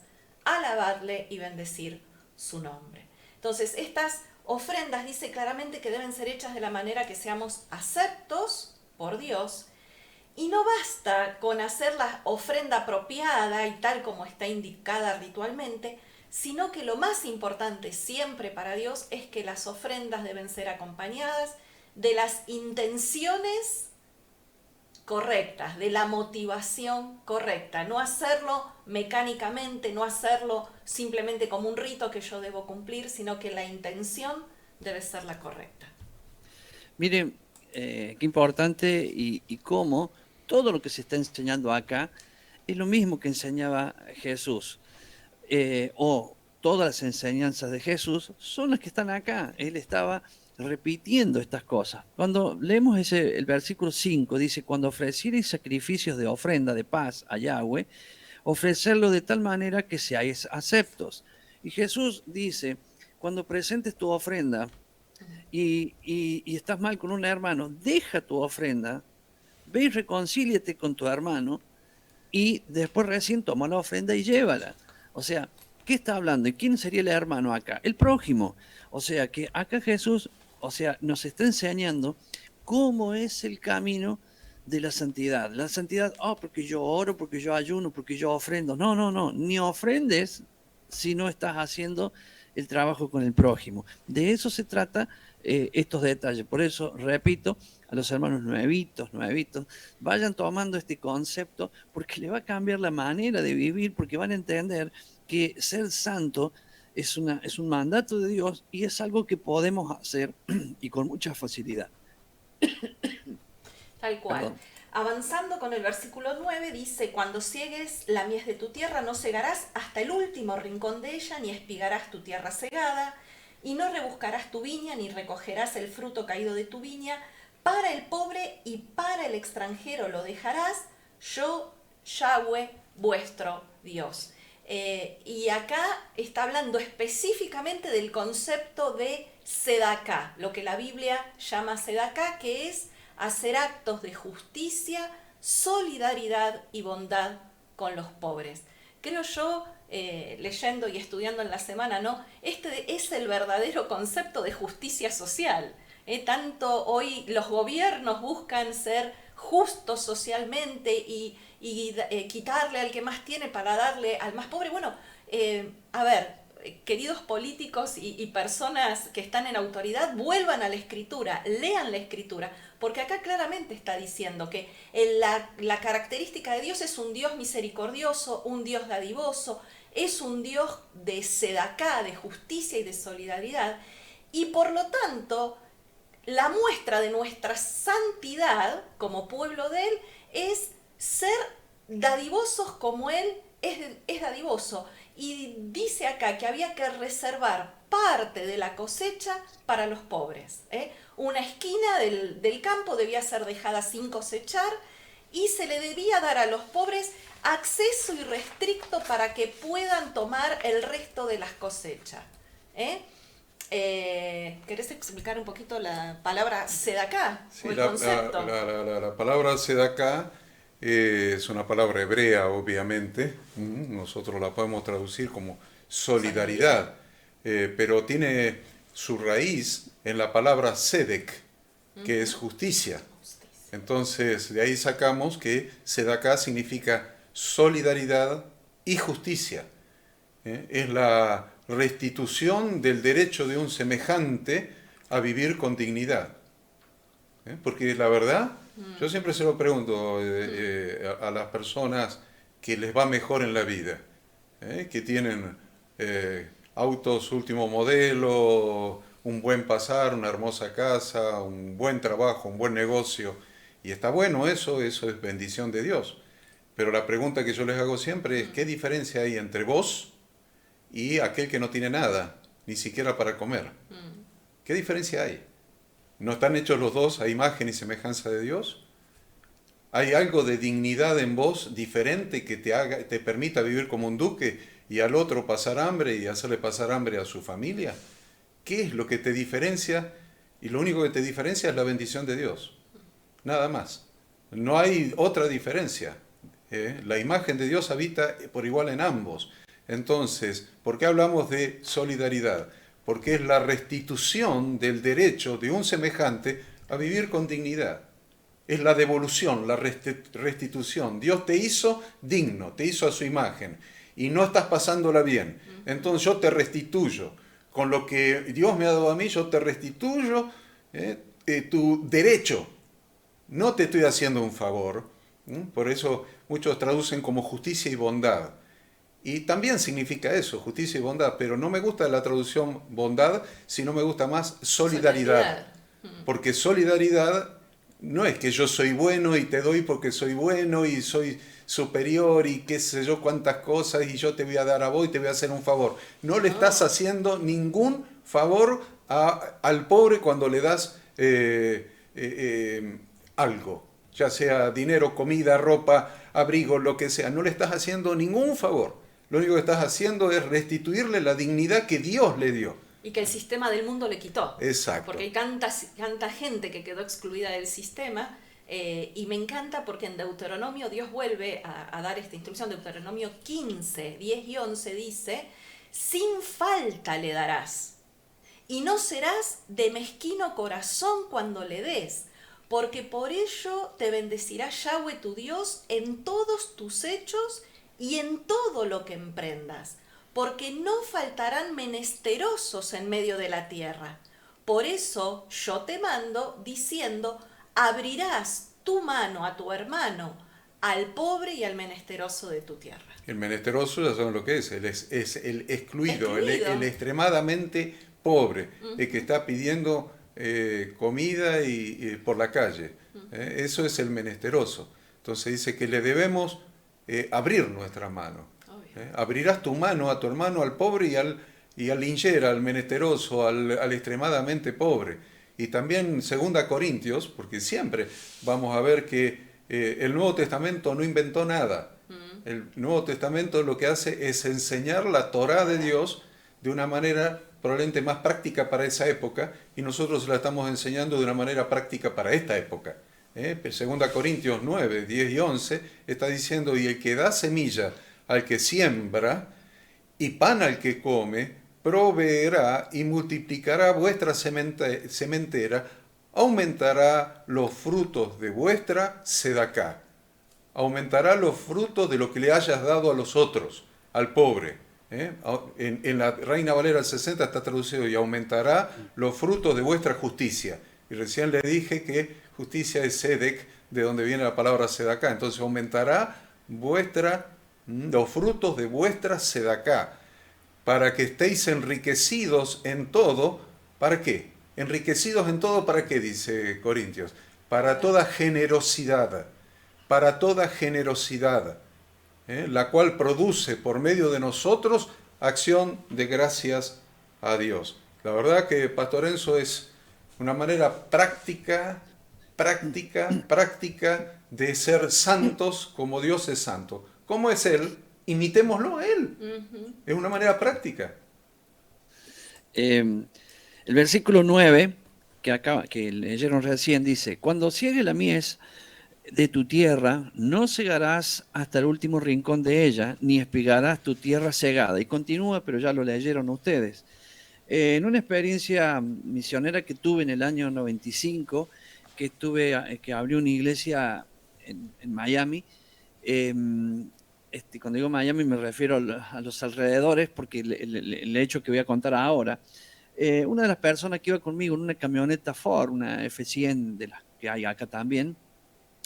alabadle y bendecir su nombre. Entonces estas ofrendas dice claramente que deben ser hechas de la manera que seamos aceptos por Dios, y no basta con hacer la ofrenda apropiada y tal como está indicada ritualmente, sino que lo más importante siempre para Dios es que las ofrendas deben ser acompañadas de las intenciones correctas, de la motivación correcta. No hacerlo mecánicamente, no hacerlo simplemente como un rito que yo debo cumplir, sino que la intención debe ser la correcta. Miren, qué importante y cómo todo lo que se está enseñando acá es lo mismo que enseñaba Jesús. O todas las enseñanzas de Jesús son las que están acá. Él estaba repitiendo estas cosas. Cuando leemos el versículo 5, dice: cuando ofreciereis sacrificios de ofrenda de paz a Yahweh, ofrecerlo de tal manera que seáis aceptos. Y Jesús dice: cuando presentes tu ofrenda y estás mal con un hermano, deja tu ofrenda, ve y reconcíliate con tu hermano, y después recién toma la ofrenda y llévala. O sea, ¿qué está hablando? ¿Y quién sería el hermano acá? El prójimo. O sea, que acá Jesús, nos está enseñando cómo es el camino de la santidad. La santidad, porque yo oro, porque yo ayuno, porque yo ofrendo. No. Ni ofrendes si no estás haciendo el trabajo con el prójimo. De eso se trata estos detalles. Por eso, repito, a los hermanos nuevitos, vayan tomando este concepto, porque le va a cambiar la manera de vivir, porque van a entender que ser santo es un mandato de Dios y es algo que podemos hacer y con mucha facilidad. Tal cual. Perdón. Avanzando con el versículo 9 dice: cuando ciegues la mies de tu tierra, no segarás hasta el último rincón de ella, ni espigarás tu tierra segada, y no rebuscarás tu viña, ni recogerás el fruto caído de tu viña. Para el pobre y para el extranjero lo dejarás, yo, Yahweh, vuestro Dios. Y acá está hablando específicamente del concepto de sedaká, lo que la Biblia llama sedaká, que es hacer actos de justicia, solidaridad y bondad con los pobres. Creo yo, leyendo y estudiando en la semana, ¿no? Este es el verdadero concepto de justicia social. Tanto hoy los gobiernos buscan ser justos socialmente y quitarle al que más tiene para darle al más pobre. Bueno, queridos políticos y personas que están en autoridad, vuelvan a la Escritura, lean la Escritura, porque acá claramente está diciendo que la característica de Dios es un Dios misericordioso, un Dios dadivoso. es un Dios de sedaká, de justicia y de solidaridad, y por lo tanto, la muestra de nuestra santidad como pueblo de Él es ser dadivosos como Él es dadivoso. Y dice acá que había que reservar parte de la cosecha para los pobres. Una esquina del campo debía ser dejada sin cosechar y se le debía dar a los pobres acceso irrestricto para que puedan tomar el resto de las cosechas. ¿Querés explicar un poquito la palabra sedaká? Sí, o el concepto? La palabra sedaká es una palabra hebrea, obviamente. Nosotros la podemos traducir como solidaridad, pero tiene su raíz en la palabra sedek, que es justicia. Entonces, de ahí sacamos que sedaká significa solidaridad y justicia. Es la restitución del derecho de un semejante a vivir con dignidad. Porque la verdad, yo siempre se lo pregunto a las personas que les va mejor en la vida, que tienen autos último modelo, un buen pasar, una hermosa casa, un buen trabajo, un buen negocio, y está bueno eso es bendición de Dios. Pero la pregunta que yo les hago siempre es, ¿qué diferencia hay entre vos y aquel que no tiene nada, ni siquiera para comer? ¿Qué diferencia hay? ¿No están hechos los dos a imagen y semejanza de Dios? ¿Hay algo de dignidad en vos diferente que te permita vivir como un duque y al otro pasar hambre y hacerle pasar hambre a su familia? ¿Qué es lo que te diferencia? Y lo único que te diferencia es la bendición de Dios. Nada más. No hay otra diferencia. La imagen de Dios habita por igual en ambos. Entonces, ¿por qué hablamos de solidaridad? Porque es la restitución del derecho de un semejante a vivir con dignidad. Es la devolución, la restitución. Dios te hizo digno, te hizo a su imagen y no estás pasándola bien. Entonces yo te restituyo. Con lo que Dios me ha dado a mí, yo te restituyo tu derecho. No te estoy haciendo un favor. Por eso muchos traducen como justicia y bondad. Y también significa eso, justicia y bondad, pero no me gusta la traducción bondad, sino me gusta más solidaridad. Porque solidaridad no es que yo soy bueno y te doy porque soy bueno y soy superior y qué sé yo cuántas cosas y yo te voy a dar a vos y te voy a hacer un favor. No le estás haciendo ningún favor al pobre cuando le das algo, ya sea dinero, comida, ropa, abrigo, lo que sea. No le estás haciendo ningún favor. Lo único que estás haciendo es restituirle la dignidad que Dios le dio. Y que el sistema del mundo le quitó. Exacto. Porque hay tanta gente que quedó excluida del sistema, y me encanta porque en Deuteronomio Dios vuelve a dar esta instrucción. Deuteronomio 15, 10 y 11 dice, sin falta le darás, y no serás de mezquino corazón cuando le des, porque por ello te bendecirá Yahweh tu Dios en todos tus hechos y en todo lo que emprendas, porque no faltarán menesterosos en medio de la tierra. Por eso yo te mando, diciendo, abrirás tu mano a tu hermano, al pobre y al menesteroso de tu tierra. El menesteroso ya saben lo que es el excluido. El extremadamente pobre, el que está pidiendo comida y por la calle. Eso es el menesteroso. Entonces dice que le debemos abrir nuestra mano. Abrirás tu mano a tu hermano, al pobre y al linchera, al menesteroso, al extremadamente pobre. Y también 2 Corintios, porque siempre vamos a ver que el Nuevo Testamento no inventó nada. El Nuevo Testamento lo que hace es enseñar la Torá de Dios de una manera probablemente más práctica para esa época, y nosotros la estamos enseñando de una manera práctica para esta época. 2 Corintios 9, 10 y 11 está diciendo, y el que da semilla al que siembra y pan al que come, proveerá y multiplicará vuestra sementera, aumentará los frutos de vuestra sedaká, aumentará los frutos de lo que le hayas dado a los otros, al pobre. En la Reina Valera del 60 está traducido, y aumentará los frutos de vuestra justicia. Y recién le dije que justicia es sedek, de donde viene la palabra sedaká. Entonces aumentará vuestra los frutos de vuestra sedacá, para que estéis enriquecidos en todo. ¿Para qué? Enriquecidos en todo, ¿para qué? Dice Corintios. Para toda generosidad, la cual produce por medio de nosotros acción de gracias a Dios. La verdad que Pastor Enzo es una manera práctica de ser santos como Dios es santo. ¿Cómo es Él? Imitémoslo a Él. Es una manera práctica. El versículo 9, que leyeron recién, dice: cuando ciegue la mies de tu tierra, no cegarás hasta el último rincón de ella, ni espigarás tu tierra cegada. Y continúa, pero ya lo leyeron ustedes. En una experiencia misionera que tuve en el año 95, que abrí una iglesia en Miami. Cuando digo Miami me refiero a los alrededores, porque el hecho que voy a contar ahora, una de las personas que iba conmigo en una camioneta Ford, una F100 de las que hay acá también,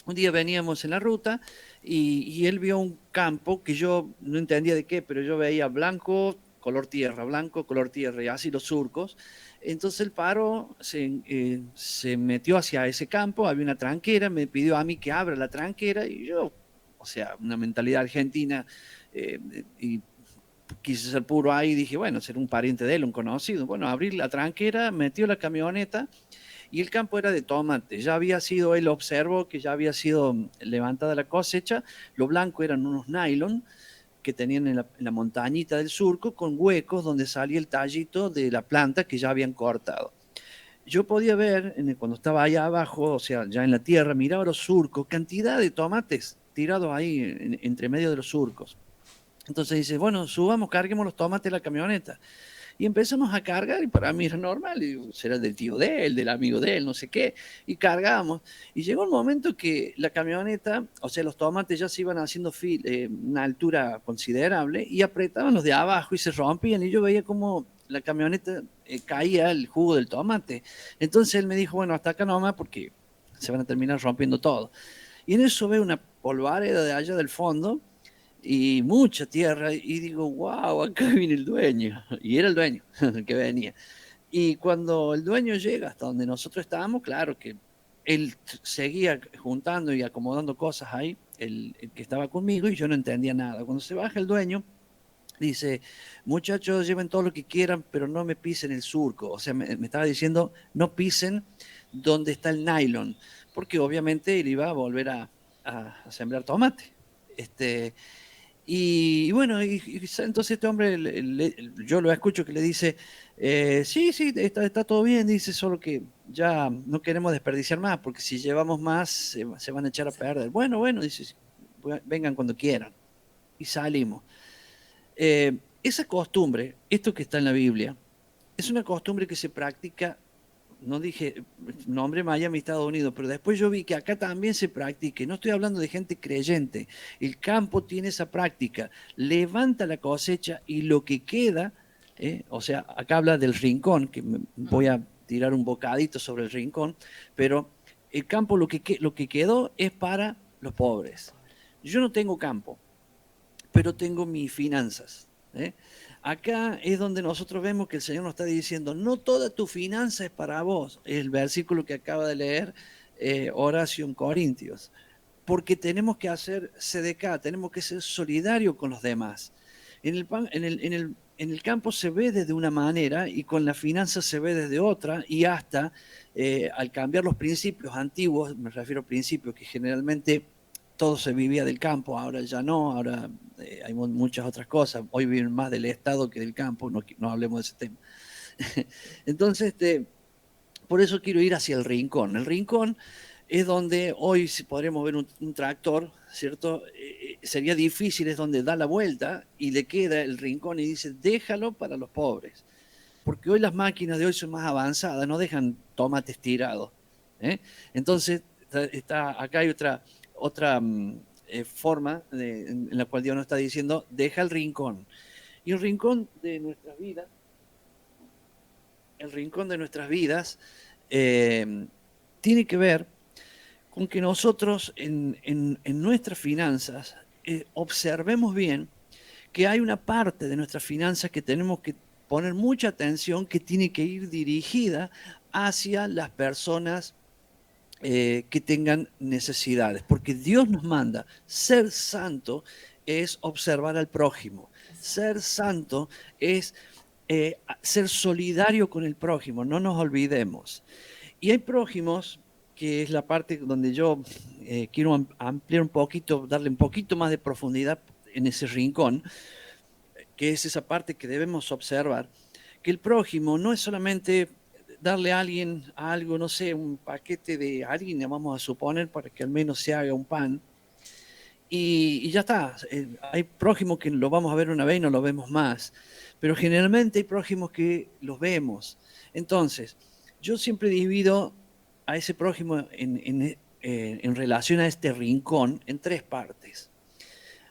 un día veníamos en la ruta y él vio un campo que yo no entendía de qué, pero yo veía blanco, color tierra, blanco, color tierra, y así los surcos. Entonces él paró, se metió hacia ese campo, había una tranquera, me pidió a mí que abra la tranquera y yo, o sea, una mentalidad argentina, y quise ser puro ahí y dije, bueno, será un pariente de él, un conocido. Bueno, abrí la tranquera, metió la camioneta y el campo era de tomate. Ya había sido, él observó que ya había sido levantada la cosecha, lo blanco eran unos nylon que tenían en la montañita del surco con huecos donde salía el tallito de la planta que ya habían cortado. Yo podía ver, cuando estaba allá abajo, o sea, ya en la tierra, miraba los surcos, cantidad de tomates tirados ahí entre medio de los surcos. Entonces dice, bueno, subamos, carguemos los tomates de la camioneta. Y empezamos a cargar y para mí era normal, y será del tío de él, del amigo de él, no sé qué, y cargábamos. Y llegó un momento que la camioneta, o sea, los tomates ya se iban haciendo una altura considerable y apretaban los de abajo y se rompían y yo veía como la camioneta caía el jugo del tomate. Entonces él me dijo, bueno, hasta acá nomás porque se van a terminar rompiendo todo. Y en eso veo una polvareda de allá del fondo y mucha tierra, y digo, wow, acá viene el dueño. Y era el dueño el que venía. Y cuando el dueño llega hasta donde nosotros estábamos, claro que él seguía juntando y acomodando cosas ahí, el que estaba conmigo, y yo no entendía nada. Cuando se baja el dueño, dice, muchachos, lleven todo lo que quieran, pero no me pisen el surco. O sea, me estaba diciendo, no pisen donde está el nylon, porque obviamente él iba a volver a sembrar tomate. Y bueno, entonces este hombre, yo lo escucho que le dice, sí, sí, está todo bien, dice, solo que ya no queremos desperdiciar más, porque si llevamos más se van a echar a perder. Bueno, bueno, dice, vengan cuando quieran. Y salimos. Esa costumbre, esto que está en la Biblia, es una costumbre que se practica, no dije nombre Miami, Estados Unidos, pero después yo vi que acá también se practica. No estoy hablando de gente creyente. El campo tiene esa práctica. Levanta la cosecha y lo que queda, o sea, acá habla del rincón, que voy a tirar un bocadito sobre el rincón, pero el campo lo que quedó es para los pobres. Yo no tengo campo, pero tengo mis finanzas. Acá es donde nosotros vemos que el Señor nos está diciendo, no toda tu finanza es para vos. El versículo que acaba de leer Horacio en Corintios. Porque tenemos que hacer CDK, tenemos que ser solidarios con los demás. En el campo se ve desde una manera y con la finanza se ve desde otra, y hasta al cambiar los principios antiguos, me refiero a principios que generalmente todo se vivía del campo, ahora ya no, ahora hay muchas otras cosas, hoy viven más del Estado que del campo, no hablemos de ese tema. Entonces, por eso quiero ir hacia el rincón. El rincón es donde hoy si podríamos ver un tractor, ¿cierto? Sería difícil, es donde da la vuelta y le queda el rincón y dice, déjalo para los pobres. Porque hoy las máquinas de hoy son más avanzadas, no dejan tomates tirados. Entonces, acá hay otra forma en la cual Dios nos está diciendo, deja el rincón. Y el rincón de nuestras vidas, tiene que ver con que nosotros en nuestras finanzas observemos bien que hay una parte de nuestras finanzas que tenemos que poner mucha atención, que tiene que ir dirigida hacia las personas que tengan necesidades, porque Dios nos manda. Ser santo es observar al prójimo. Ser santo es ser solidario con el prójimo, no nos olvidemos. Y hay prójimos, que es la parte donde yo quiero ampliar un poquito, darle un poquito más de profundidad en ese rincón, que es esa parte que debemos observar, que el prójimo no es solamente darle a alguien algo, no sé, un paquete de harina, vamos a suponer, para que al menos se haga un pan, y ya está. Hay prójimos que lo vamos a ver una vez y no lo vemos más, pero generalmente hay prójimos que los vemos. Entonces, yo siempre divido a ese prójimo en relación a este rincón en tres partes.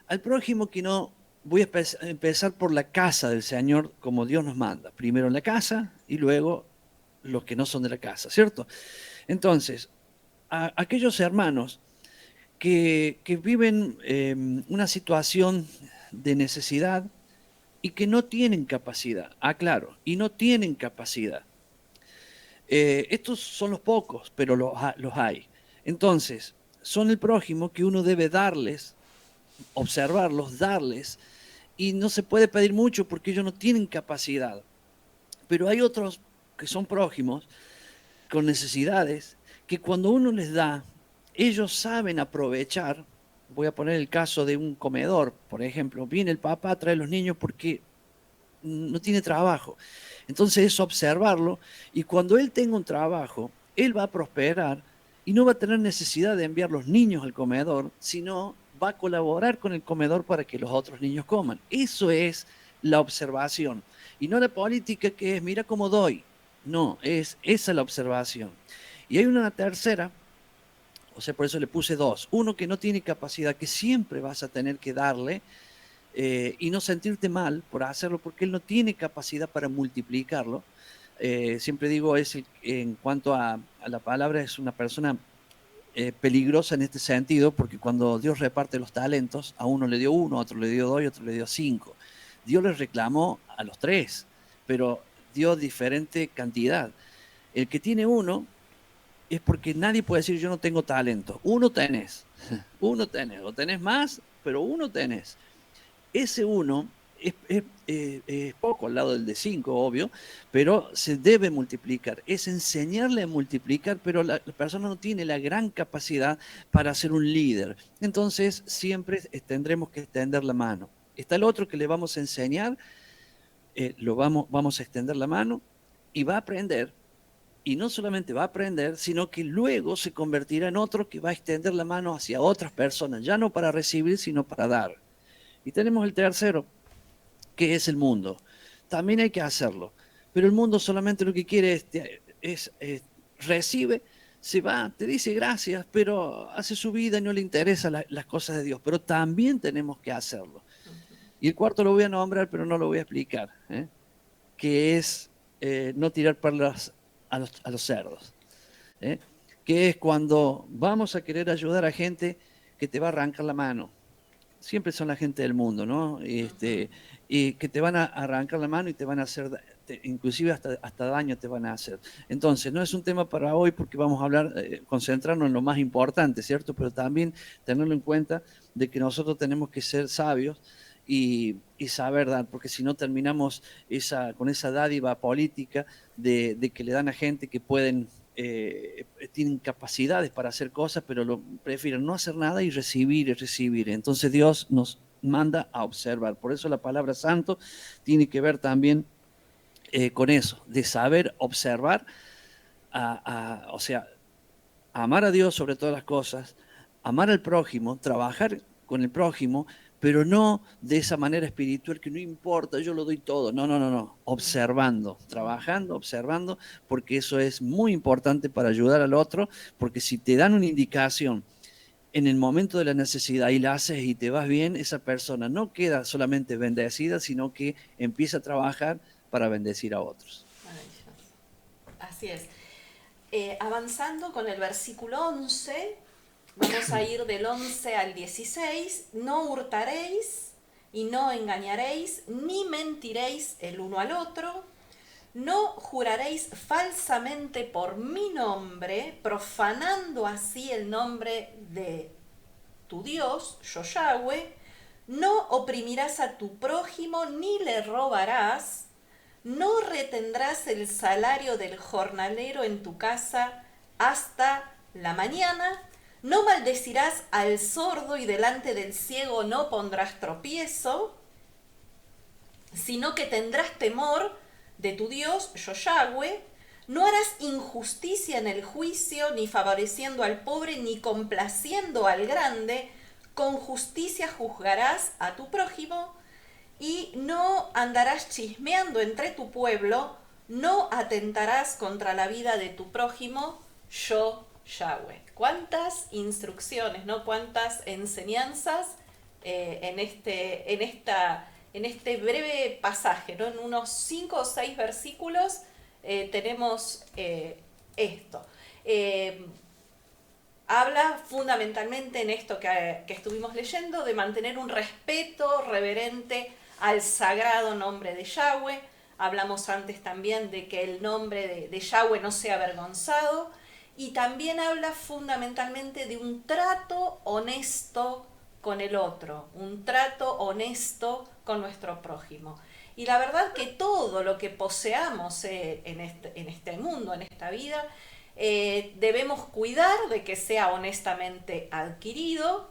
Al prójimo que no, voy a empezar por la casa del Señor como Dios nos manda. Primero en la casa y luego los que no son de la casa, ¿cierto? Entonces, a aquellos hermanos que viven una situación de necesidad y que no tienen capacidad, aclaro, y no tienen capacidad. Estos son los pocos, pero los hay. Entonces, son el prójimo que uno debe darles, observarlos, darles, y no se puede pedir mucho porque ellos no tienen capacidad. Pero hay otros que son prójimos con necesidades que cuando uno les da, ellos saben aprovechar. Voy a poner el caso de un comedor, por ejemplo. Viene el papá, trae a los niños porque no tiene trabajo. Entonces es observarlo, y cuando él tenga un trabajo, él va a prosperar y no va a tener necesidad de enviar los niños al comedor, sino va a colaborar con el comedor para que los otros niños coman. Eso es la observación. Y no la política, que es mira cómo doy. No, esa es la observación. Y hay una tercera, o sea, por eso le puse dos. Uno que no tiene capacidad, que siempre vas a tener que darle, y no sentirte mal por hacerlo, porque él no tiene capacidad para multiplicarlo. Siempre digo, en cuanto a la palabra, es una persona peligrosa en este sentido, porque cuando Dios reparte los talentos, a uno le dio uno, a otro le dio dos y a otro le dio cinco. Dios les reclamó a los tres, pero dio diferente cantidad. El que tiene uno es porque nadie puede decir yo no tengo talento. Uno tenés, o tenés más, pero uno tenés. Ese uno es poco al lado del de 5, obvio, pero se debe multiplicar. Es enseñarle a multiplicar, pero la persona no tiene la gran capacidad para ser un líder. Entonces siempre tendremos que extender la mano. Está el otro que le vamos a enseñar, vamos a extender la mano y va a aprender. Y no solamente va a aprender, sino que luego se convertirá en otro que va a extender la mano hacia otras personas, ya no para recibir, sino para dar. Y tenemos el tercero, que es el mundo. También hay que hacerlo, pero el mundo solamente lo que quiere es recibe, se va, te dice gracias, pero hace su vida y no le interesan las cosas de Dios. Pero también tenemos que hacerlo. Y el cuarto lo voy a nombrar, pero no lo voy a explicar, que es no tirar perlas a los cerdos. Que es cuando vamos a querer ayudar a gente que te va a arrancar la mano. Siempre son la gente del mundo, ¿no? Y que te van a arrancar la mano y te van a hacer, inclusive hasta daño te van a hacer. Entonces, no es un tema para hoy porque vamos a hablar, concentrarnos en lo más importante, ¿cierto? Pero también tenerlo en cuenta de que nosotros tenemos que ser sabios y saber dar, porque si no terminamos con esa dádiva política de que le dan a gente que tienen capacidades para hacer cosas, pero prefieren no hacer nada y recibir y recibir. Entonces Dios nos manda a observar. Por eso la palabra santo tiene que ver también con eso, de saber observar, o sea, amar a Dios sobre todas las cosas, amar al prójimo, trabajar con el prójimo, pero no de esa manera espiritual que no importa, yo lo doy todo. No, no, no, no. Observando, trabajando, observando, porque eso es muy importante para ayudar al otro, porque si te dan una indicación en el momento de la necesidad y la haces y te vas bien, esa persona no queda solamente bendecida, sino que empieza a trabajar para bendecir a otros. Maravilloso. Así es. Avanzando con el versículo 11, Vamos a ir del 11 al 16. No hurtaréis y no engañaréis, ni mentiréis el uno al otro. No juraréis falsamente por mi nombre, profanando así el nombre de tu Dios, yo Yahweh. No oprimirás a tu prójimo, ni le robarás. No retendrás el salario del jornalero en tu casa hasta la mañana. No maldecirás al sordo y delante del ciego no pondrás tropiezo, sino que tendrás temor de tu Dios, yo Yahweh. No harás injusticia en el juicio, ni favoreciendo al pobre, ni complaciendo al grande. Con justicia juzgarás a tu prójimo, y no andarás chismeando entre tu pueblo. No atentarás contra la vida de tu prójimo, yo Yahweh. Cuántas instrucciones, ¿no? Cuántas enseñanzas en este breve pasaje, ¿no? En unos 5 o 6 versículos tenemos esto. Habla fundamentalmente en esto que estuvimos leyendo, de mantener un respeto reverente al sagrado nombre de Yahweh. Hablamos antes también de que el nombre de Yahweh no sea avergonzado. Y también habla fundamentalmente de un trato honesto con el otro, un trato honesto con nuestro prójimo. Y la verdad que todo lo que poseamos en este mundo, en esta vida, debemos cuidar de que sea honestamente adquirido.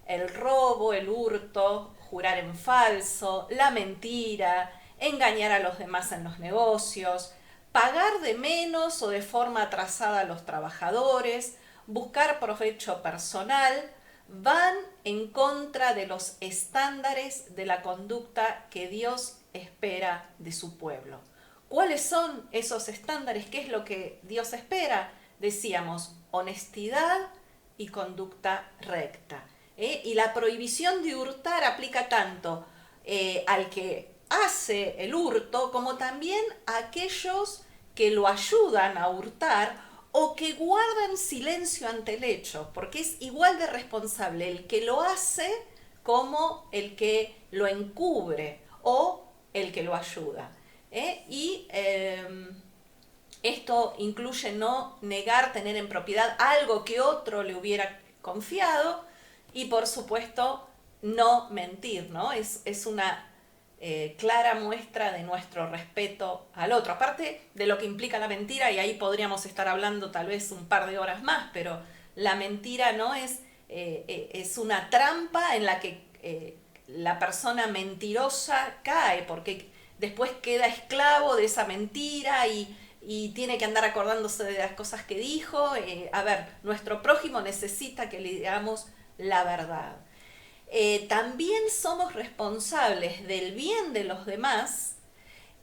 El robo, el hurto, jurar en falso, la mentira, engañar a los demás en los negocios, pagar de menos o de forma atrasada a los trabajadores, buscar provecho personal, van en contra de los estándares de la conducta que Dios espera de su pueblo. ¿Cuáles son esos estándares? ¿Qué es lo que Dios espera? Decíamos, honestidad y conducta recta. Y la prohibición de hurtar aplica tanto al que hace el hurto como también a aquellos que lo ayudan a hurtar o que guardan silencio ante el hecho, porque es igual de responsable el que lo hace como el que lo encubre o el que lo ayuda. Esto incluye no negar tener en propiedad algo que otro le hubiera confiado y, por supuesto, no mentir, ¿no? Es una clara muestra de nuestro respeto al otro, aparte de lo que implica la mentira, y ahí podríamos estar hablando tal vez un par de horas más, pero la mentira no es una trampa en la que la persona mentirosa cae, porque después queda esclavo de esa mentira y tiene que andar acordándose de las cosas que dijo. A ver, nuestro prójimo necesita que le digamos la verdad. También somos responsables del bien de los demás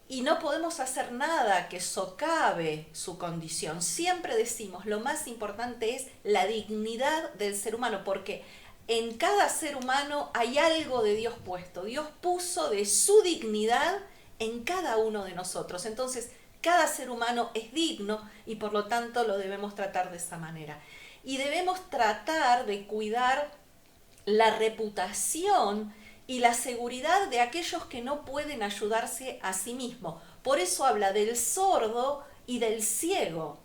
y no podemos hacer nada que socave su condición. Siempre decimos, lo más importante es la dignidad del ser humano, porque en cada ser humano hay algo de Dios puesto. Dios puso de su dignidad en cada uno de nosotros. Entonces, cada ser humano es digno y por lo tanto lo debemos tratar de esa manera. Y debemos tratar de cuidar la reputación y la seguridad de aquellos que no pueden ayudarse a sí mismos. Por eso habla del sordo y del ciego.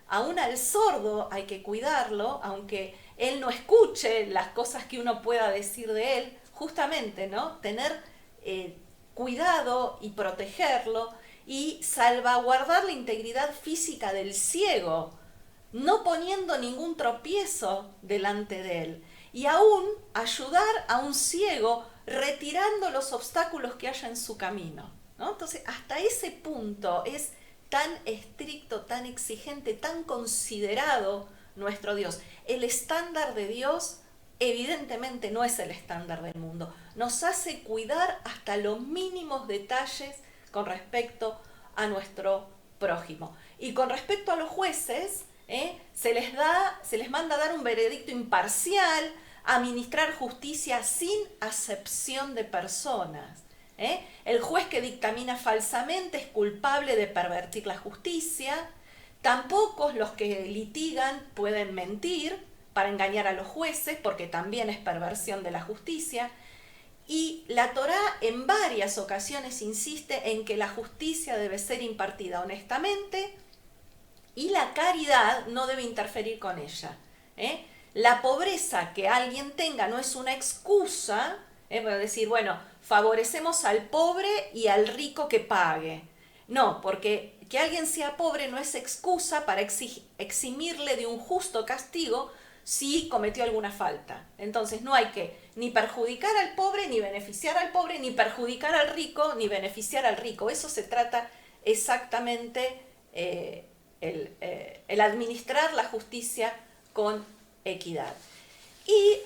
Aún al sordo hay que cuidarlo, aunque él no escuche las cosas que uno pueda decir de él, justamente, ¿no? Tener cuidado y protegerlo y salvaguardar la integridad física del ciego, no poniendo ningún tropiezo delante de él. Y aún ayudar a un ciego retirando los obstáculos que haya en su camino, ¿no? Entonces, hasta ese punto es tan estricto, tan exigente, tan considerado nuestro Dios. El estándar de Dios evidentemente no es el estándar del mundo. Nos hace cuidar hasta los mínimos detalles con respecto a nuestro prójimo. Y con respecto a los jueces, se les manda a dar un veredicto imparcial, a administrar justicia sin acepción de personas. El juez que dictamina falsamente es culpable de pervertir la justicia. Tampoco los que litigan pueden mentir, para engañar a los jueces, porque también es perversión de la justicia. Y la Torá en varias ocasiones insiste en que la justicia debe ser impartida honestamente y la caridad no debe interferir con ella. La pobreza que alguien tenga no es una excusa para decir, bueno, favorecemos al pobre y al rico que pague. No, porque que alguien sea pobre no es excusa para eximirle de un justo castigo si cometió alguna falta. Entonces no hay que ni perjudicar al pobre, ni beneficiar al pobre, ni perjudicar al rico, ni beneficiar al rico. Eso se trata exactamente el administrar la justicia con equidad. Y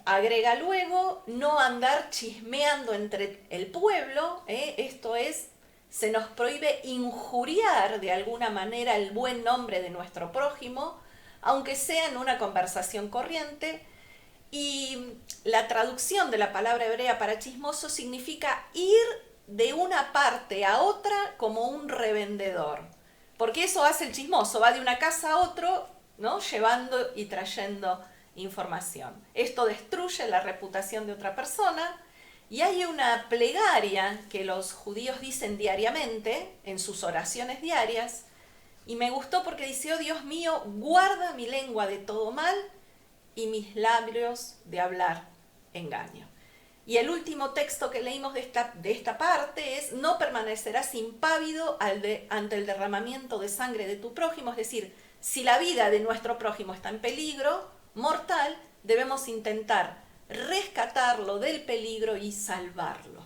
agrega luego, no andar chismeando entre el pueblo, esto es, se nos prohíbe injuriar de alguna manera el buen nombre de nuestro prójimo, aunque sea en una conversación corriente. Y la traducción de la palabra hebrea para chismoso significa ir de una parte a otra como un revendedor. Porque eso hace el chismoso, va de una casa a otro, ¿no? Llevando y trayendo información. Esto destruye la reputación de otra persona. Y hay una plegaria que los judíos dicen diariamente, en sus oraciones diarias, y me gustó porque dice, oh Dios mío, guarda mi lengua de todo mal y mis labios de hablar engaño. Y el último texto que leímos de esta parte es, no permanecerás impávido ante el derramamiento de sangre de tu prójimo, es decir, si la vida de nuestro prójimo está en peligro mortal, debemos intentar rescatarlo del peligro y salvarlo.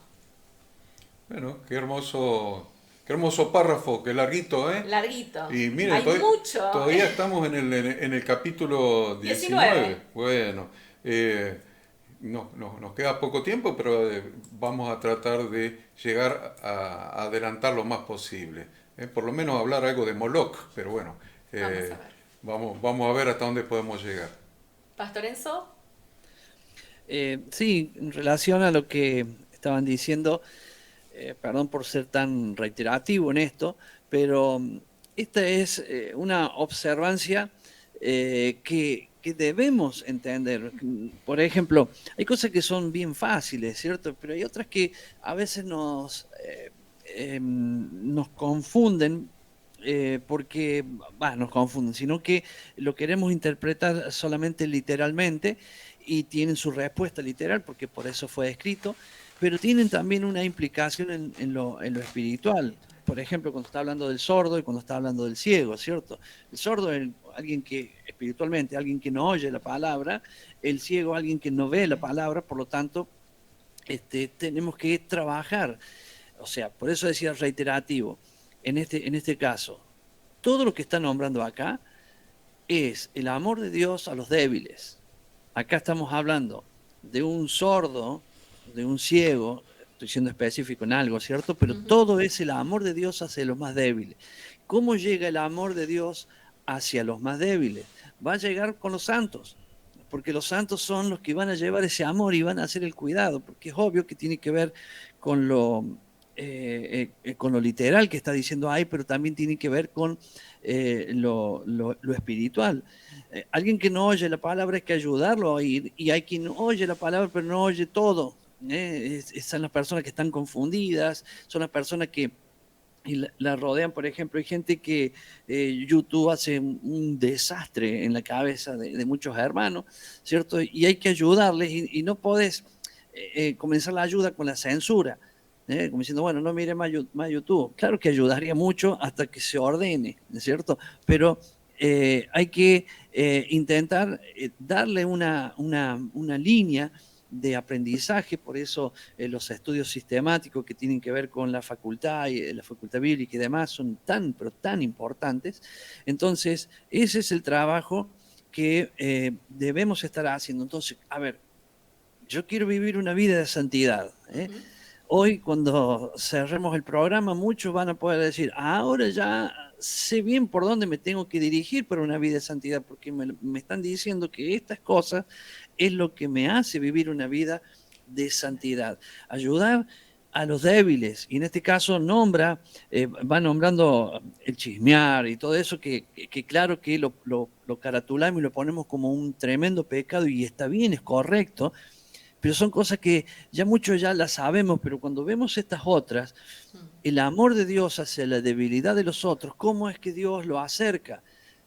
Bueno, qué hermoso párrafo, qué larguito, ¿eh? Larguito. Y miren, Hay mucho. todavía estamos en el capítulo 19. Bueno, nos queda poco tiempo, pero vamos a tratar de llegar a adelantar lo más posible. Por lo menos hablar algo de Moloch, pero bueno, vamos a ver hasta dónde podemos llegar. Pastor Enzo. Sí, en relación a lo que estaban diciendo, perdón por ser tan reiterativo en esto, pero esta es una observancia que debemos entender. Por ejemplo, hay cosas que son bien fáciles, ¿cierto? Pero hay otras que a veces nos confunden. Nos confunden, sino que lo queremos interpretar solamente literalmente y tienen su respuesta literal porque por eso fue escrito, pero tienen también una implicación en lo espiritual. Por ejemplo, cuando está hablando del sordo y cuando está hablando del ciego, ¿cierto? El sordo es alguien que espiritualmente, alguien que no oye la palabra, el ciego alguien que no ve la palabra, por lo tanto, tenemos que trabajar. O sea, por eso decía reiterativo. En este caso, todo lo que está nombrando acá es el amor de Dios a los débiles. Acá estamos hablando de un sordo, de un ciego, estoy siendo específico en algo, ¿cierto? Pero todo es el amor de Dios hacia los más débiles. ¿Cómo llega el amor de Dios hacia los más débiles? Va a llegar con los santos, porque los santos son los que van a llevar ese amor y van a hacer el cuidado, porque es obvio que tiene que ver con lo literal que está diciendo ahí, pero también tiene que ver con lo espiritual. Alguien que no oye la palabra hay que ayudarlo a oír, y hay quien oye la palabra pero no oye todo. Son las personas que están confundidas, son las personas que la rodean. Por ejemplo, hay gente que YouTube hace un desastre en la cabeza de muchos hermanos, ¿cierto? Y hay que ayudarles y no podés comenzar la ayuda con la censura. Como diciendo, bueno, no mire más YouTube. Claro que ayudaría mucho hasta que se ordene, ¿no es cierto? Pero hay que intentar darle una línea de aprendizaje. Por eso los estudios sistemáticos que tienen que ver con la facultad y la facultad bíblica y demás son pero tan importantes. Entonces, ese es el trabajo que debemos estar haciendo. Entonces, a ver, yo quiero vivir una vida de santidad, Hoy, cuando cerremos el programa, muchos van a poder decir, ahora ya sé bien por dónde me tengo que dirigir para una vida de santidad, porque me están diciendo que estas cosas es lo que me hace vivir una vida de santidad. Ayudar a los débiles. Y en este caso va nombrando el chismear y todo eso, que claro que lo caratulamos y lo ponemos como un tremendo pecado, y está bien, es correcto, pero son cosas que ya muchos ya las sabemos, pero cuando vemos estas otras, el amor de Dios hacia la debilidad de los otros, ¿cómo es que Dios lo acerca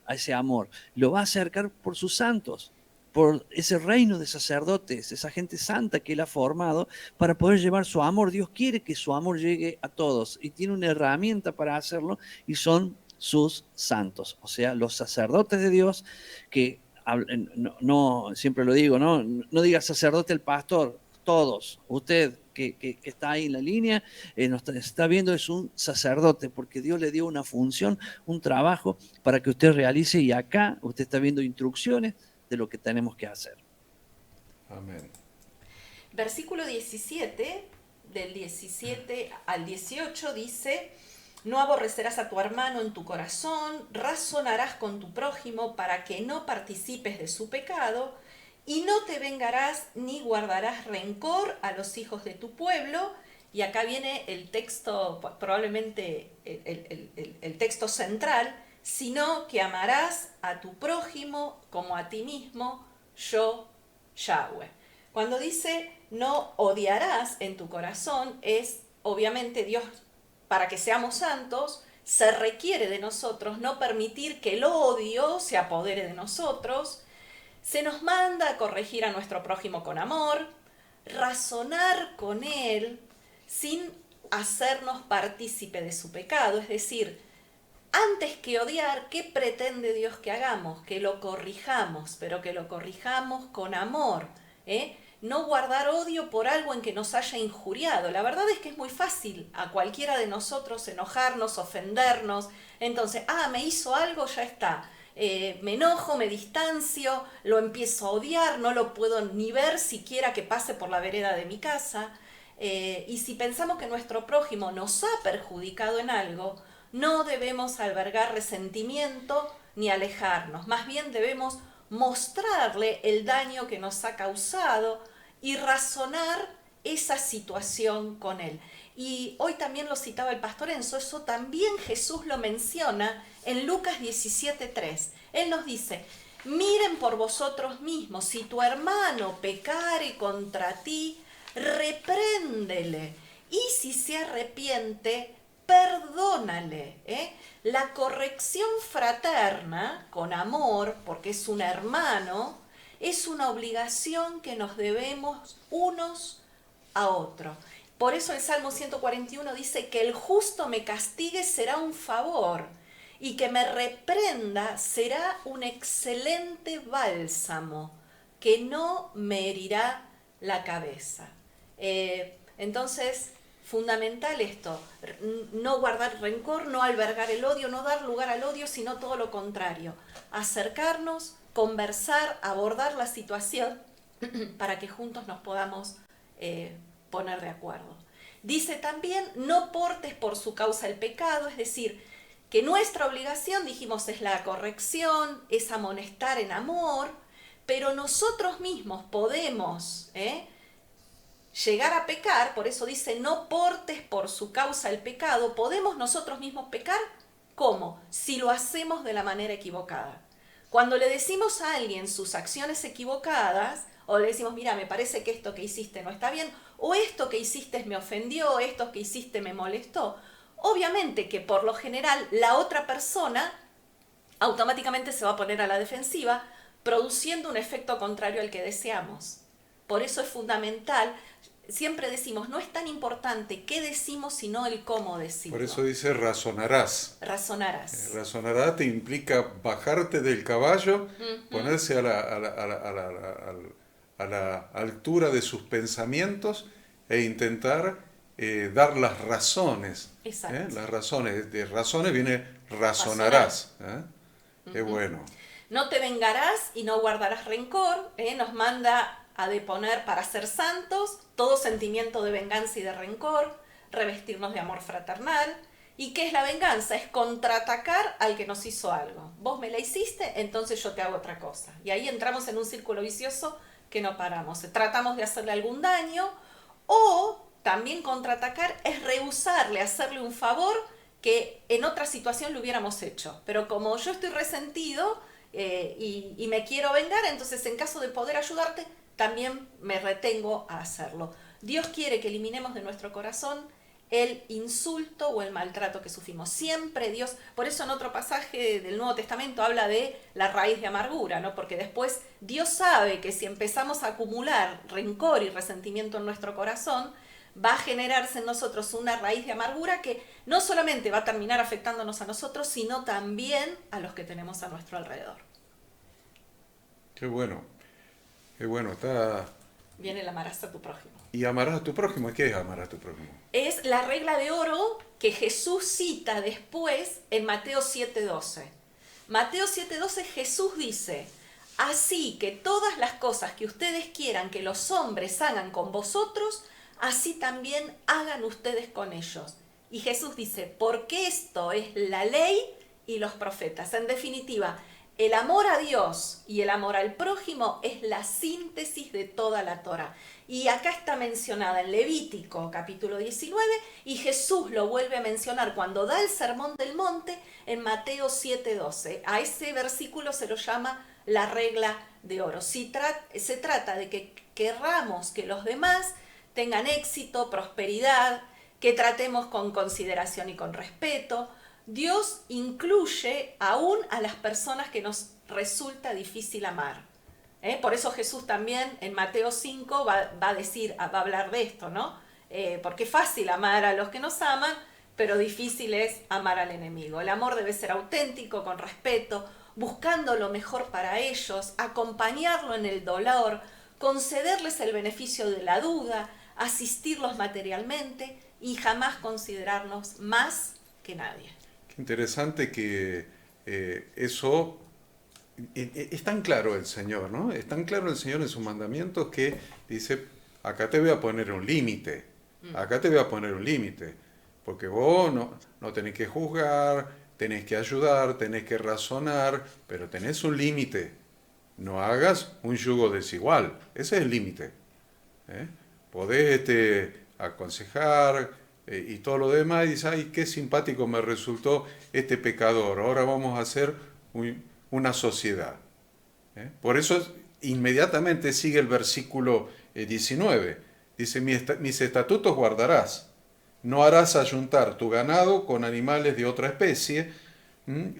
a ese amor? Lo va a acercar por sus santos, por ese reino de sacerdotes, esa gente santa que Él ha formado para poder llevar su amor. Dios quiere que su amor llegue a todos y tiene una herramienta para hacerlo, y son sus santos, o sea, los sacerdotes de Dios, que no siempre lo digo, no diga sacerdote el pastor, todos, usted que está ahí en la línea, nos está viendo, es un sacerdote, porque Dios le dio una función, un trabajo para que usted realice, y acá usted está viendo instrucciones de lo que tenemos que hacer. Amén. Versículo 17, del 17 al 18 dice: no aborrecerás a tu hermano en tu corazón, razonarás con tu prójimo para que no participes de su pecado, y no te vengarás ni guardarás rencor a los hijos de tu pueblo. Y acá viene el texto, probablemente el texto central: sino que amarás a tu prójimo como a ti mismo, yo, Yahweh. Cuando dice no odiarás en tu corazón, es obviamente Dios, para que seamos santos, se requiere de nosotros no permitir que el odio se apodere de nosotros. Se nos manda a corregir a nuestro prójimo con amor, razonar con él sin hacernos partícipe de su pecado, es decir, antes que odiar, ¿qué pretende Dios que hagamos? Que lo corrijamos, pero que lo corrijamos con amor, no guardar odio por algo en que nos haya injuriado. La verdad es que es muy fácil a cualquiera de nosotros enojarnos, ofendernos. Entonces, me hizo algo, ya está. Me enojo, me distancio, lo empiezo a odiar, no lo puedo ni ver siquiera que pase por la vereda de mi casa. Y si pensamos que nuestro prójimo nos ha perjudicado en algo, no debemos albergar resentimiento ni alejarnos. Más bien debemos mostrarle el daño que nos ha causado y razonar esa situación con él. Y hoy también lo citaba el pastor Enzo, eso también Jesús lo menciona en Lucas 17:3. Él nos dice: miren por vosotros mismos, si tu hermano pecare contra ti, repréndele, y si se arrepiente, perdónale. La corrección fraterna, con amor, porque es un hermano, es una obligación que nos debemos unos a otros. Por eso el Salmo 141 dice: que el justo me castigue será un favor, y que me reprenda será un excelente bálsamo, que no me herirá la cabeza. Entonces, fundamental esto: no guardar rencor, no albergar el odio, no dar lugar al odio, sino todo lo contrario, acercarnos, conversar, abordar la situación para que juntos nos podamos poner de acuerdo. Dice también: no portes por su causa el pecado, es decir, que nuestra obligación, dijimos, es la corrección, es amonestar en amor, pero nosotros mismos podemos llegar a pecar. Por eso dice: no portes por su causa el pecado. ¿Podemos nosotros mismos pecar? ¿Cómo? Si lo hacemos de la manera equivocada. Cuando le decimos a alguien sus acciones equivocadas, o le decimos: mira, me parece que esto que hiciste no está bien, o esto que hiciste me ofendió, esto que hiciste me molestó, obviamente que por lo general la otra persona automáticamente se va a poner a la defensiva, produciendo un efecto contrario al que deseamos. Por eso es fundamental, siempre decimos, no es tan importante qué decimos, sino el cómo decimos. Por eso dice razonarás. Razonarás. Razonarás te implica bajarte del caballo, ponerse a la altura de sus pensamientos e intentar dar las razones. Exacto. Las razones. De razones viene razonarás. Qué bueno. No te vengarás y no guardarás rencor. Nos manda a deponer para ser santos todo sentimiento de venganza y de rencor, revestirnos de amor fraternal. ¿Y qué es la venganza? Es contraatacar al que nos hizo algo. Vos me la hiciste, entonces yo te hago otra cosa. Y ahí entramos en un círculo vicioso que no paramos. Tratamos de hacerle algún daño, o también contraatacar es rehusarle, hacerle un favor que en otra situación le hubiéramos hecho. Pero como yo estoy resentido y me quiero vengar, entonces en caso de poder ayudarte, también me retengo a hacerlo. Dios quiere que eliminemos de nuestro corazón el insulto o el maltrato que sufrimos. Siempre Dios, por eso en otro pasaje del Nuevo Testamento habla de la raíz de amargura, ¿no? Porque después Dios sabe que si empezamos a acumular rencor y resentimiento en nuestro corazón, va a generarse en nosotros una raíz de amargura que no solamente va a terminar afectándonos a nosotros, sino también a los que tenemos a nuestro alrededor. Qué bueno, está... Viene el amarás a tu prójimo. ¿Y amarás a tu prójimo? ¿Qué es amar a tu prójimo? Es la regla de oro que Jesús cita después en Mateo 7:12. Mateo 7:12 Jesús dice: así que todas las cosas que ustedes quieran que los hombres hagan con vosotros, así también hagan ustedes con ellos. Y Jesús dice, porque esto es la ley y los profetas. En definitiva, el amor a Dios y el amor al prójimo es la síntesis de toda la Torá. Y acá está mencionada en Levítico capítulo 19 y Jesús lo vuelve a mencionar cuando da el Sermón del Monte en Mateo 7:12. A ese versículo se lo llama la regla de oro. Se trata de que querramos que los demás tengan éxito, prosperidad, que tratemos con consideración y con respeto. Dios incluye aún a las personas que nos resulta difícil amar. Por eso Jesús también en Mateo 5 va a hablar de esto, ¿no? Porque es fácil amar a los que nos aman, pero difícil es amar al enemigo. El amor debe ser auténtico, con respeto, buscando lo mejor para ellos, acompañarlo en el dolor, concederles el beneficio de la duda, asistirlos materialmente y jamás considerarnos más que nadie. Qué interesante que eso es tan claro el Señor, ¿no? Es tan claro el Señor en sus mandamientos que dice, acá te voy a poner un límite, acá te voy a poner un límite, porque vos no tenés que juzgar, tenés que ayudar, tenés que razonar, pero tenés un límite. No hagas un yugo desigual, ese es el límite. Podés aconsejar y todo lo demás, y dices, ay, qué simpático me resultó este pecador, ahora vamos a hacer una sociedad. Por eso inmediatamente sigue el versículo 19, dice, mis estatutos guardarás, no harás ayuntar tu ganado con animales de otra especie,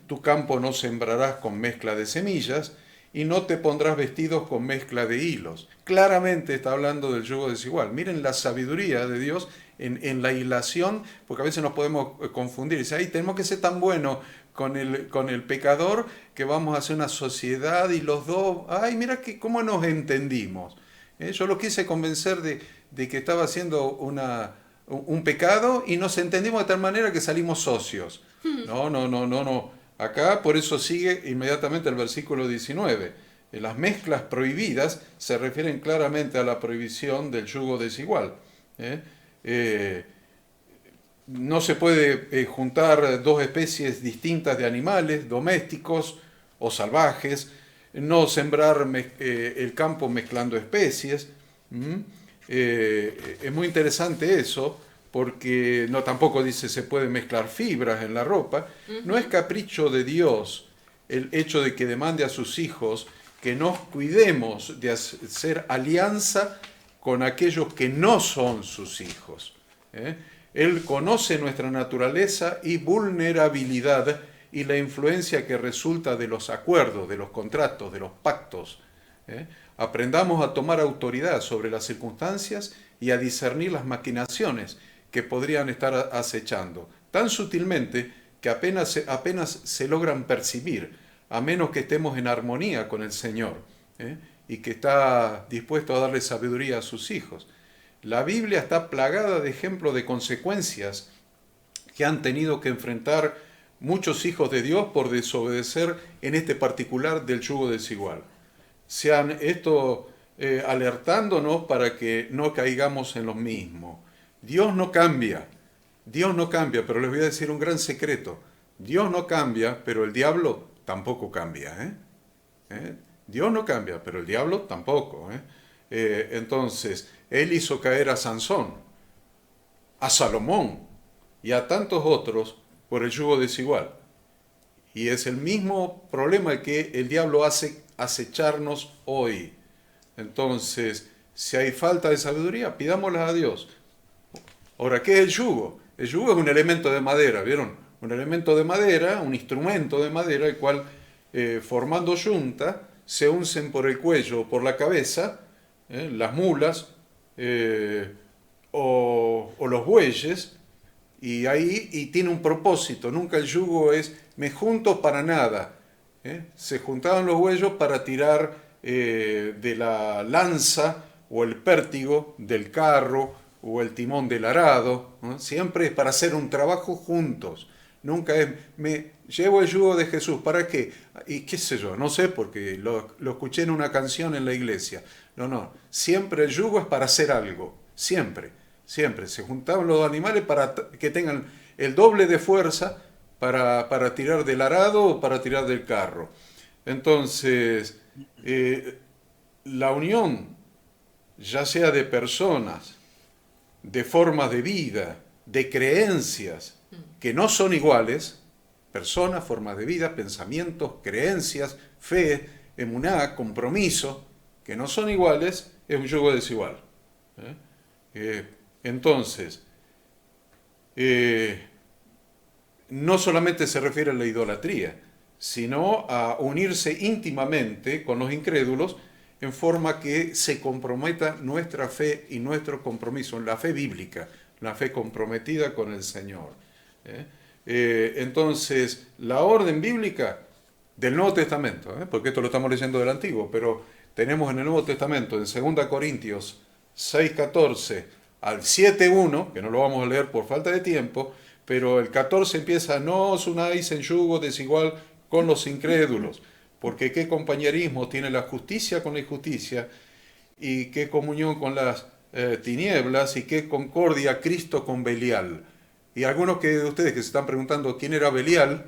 tu campo no sembrarás con mezcla de semillas, y no te pondrás vestidos con mezcla de hilos. Claramente está hablando del yugo desigual. Miren la sabiduría de Dios en la hilación, porque a veces nos podemos confundir. Dice, ay, tenemos que ser tan buenos con el pecador que vamos a hacer una sociedad y los dos, ay, mira cómo nos entendimos. Yo lo quise convencer de que estaba haciendo un pecado y nos entendimos de tal manera que salimos socios. No. Acá por eso sigue inmediatamente el versículo 19. Las mezclas prohibidas se refieren claramente a la prohibición del yugo desigual. No se puede juntar dos especies distintas de animales, domésticos o salvajes, no sembrar el campo mezclando especies. Es muy interesante eso, porque tampoco dice se puede mezclar fibras en la ropa. No es capricho de Dios el hecho de que demande a sus hijos que nos cuidemos de hacer alianza con aquellos que no son sus hijos. Él conoce nuestra naturaleza y vulnerabilidad y la influencia que resulta de los acuerdos, de los contratos, de los pactos. Aprendamos a tomar autoridad sobre las circunstancias y a discernir las maquinaciones que podrían estar acechando, tan sutilmente que apenas se logran percibir, a menos que estemos en armonía con el Señor, y que está dispuesto a darle sabiduría a sus hijos. La Biblia está plagada de ejemplos de consecuencias que han tenido que enfrentar muchos hijos de Dios por desobedecer en este particular del yugo desigual. Sean esto alertándonos para que no caigamos en lo mismo. Dios no cambia, pero les voy a decir un gran secreto. Dios no cambia, pero el diablo tampoco cambia. Dios no cambia, pero el diablo tampoco. Entonces, él hizo caer a Sansón. a Salomón y a tantos otros por el yugo desigual. Y es el mismo problema que el diablo hace acecharnos hoy. Entonces, si hay falta de sabiduría, pidámosla a Dios. Ahora, ¿qué es el yugo? El yugo es un elemento de madera, ¿vieron? Un elemento de madera, un instrumento de madera, el cual, formando yunta, se uncen por el cuello o por la cabeza, las mulas o los bueyes, y ahí tiene un propósito. Nunca el yugo es me junto para nada. Se juntaban los bueyes para tirar de la lanza o el pértigo del carro o el timón del arado, ¿no? Siempre es para hacer un trabajo juntos. Nunca es, me llevo el yugo de Jesús, ¿para qué? Y qué sé yo, no sé, porque lo escuché en una canción en la iglesia. No, siempre el yugo es para hacer algo, siempre, siempre. Se juntaban los animales para que tengan el doble de fuerza para tirar del arado o para tirar del carro. Entonces, la unión, ya sea de personas, de formas de vida, de creencias que no son iguales, personas, formas de vida, pensamientos, creencias, fe, emuná, compromiso, que no son iguales, es un yugo desigual. Entonces, no solamente se refiere a la idolatría, sino a unirse íntimamente con los incrédulos en forma que se comprometa nuestra fe y nuestro compromiso, la fe bíblica, la fe comprometida con el Señor. Entonces, la orden bíblica del Nuevo Testamento, porque esto lo estamos leyendo del Antiguo, pero tenemos en el Nuevo Testamento, en 2 Corintios 6:14 al 7:1, que no lo vamos a leer por falta de tiempo, pero el 14 empieza: no os unáis en yugo desigual con los incrédulos, porque qué compañerismo tiene la justicia con la injusticia, y qué comunión con las tinieblas, y qué concordia Cristo con Belial. Y algunos de ustedes que se están preguntando quién era Belial,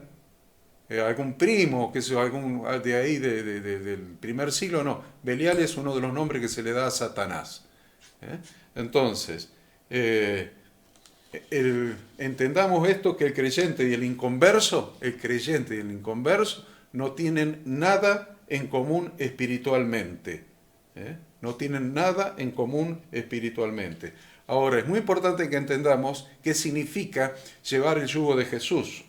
algún primo, que sea algún de ahí del primer siglo, no. Belial es uno de los nombres que se le da a Satanás. Entonces, entendamos esto, que el creyente y el inconverso no tienen nada en común espiritualmente. No tienen nada en común espiritualmente. Ahora, es muy importante que entendamos qué significa llevar el yugo de Jesús.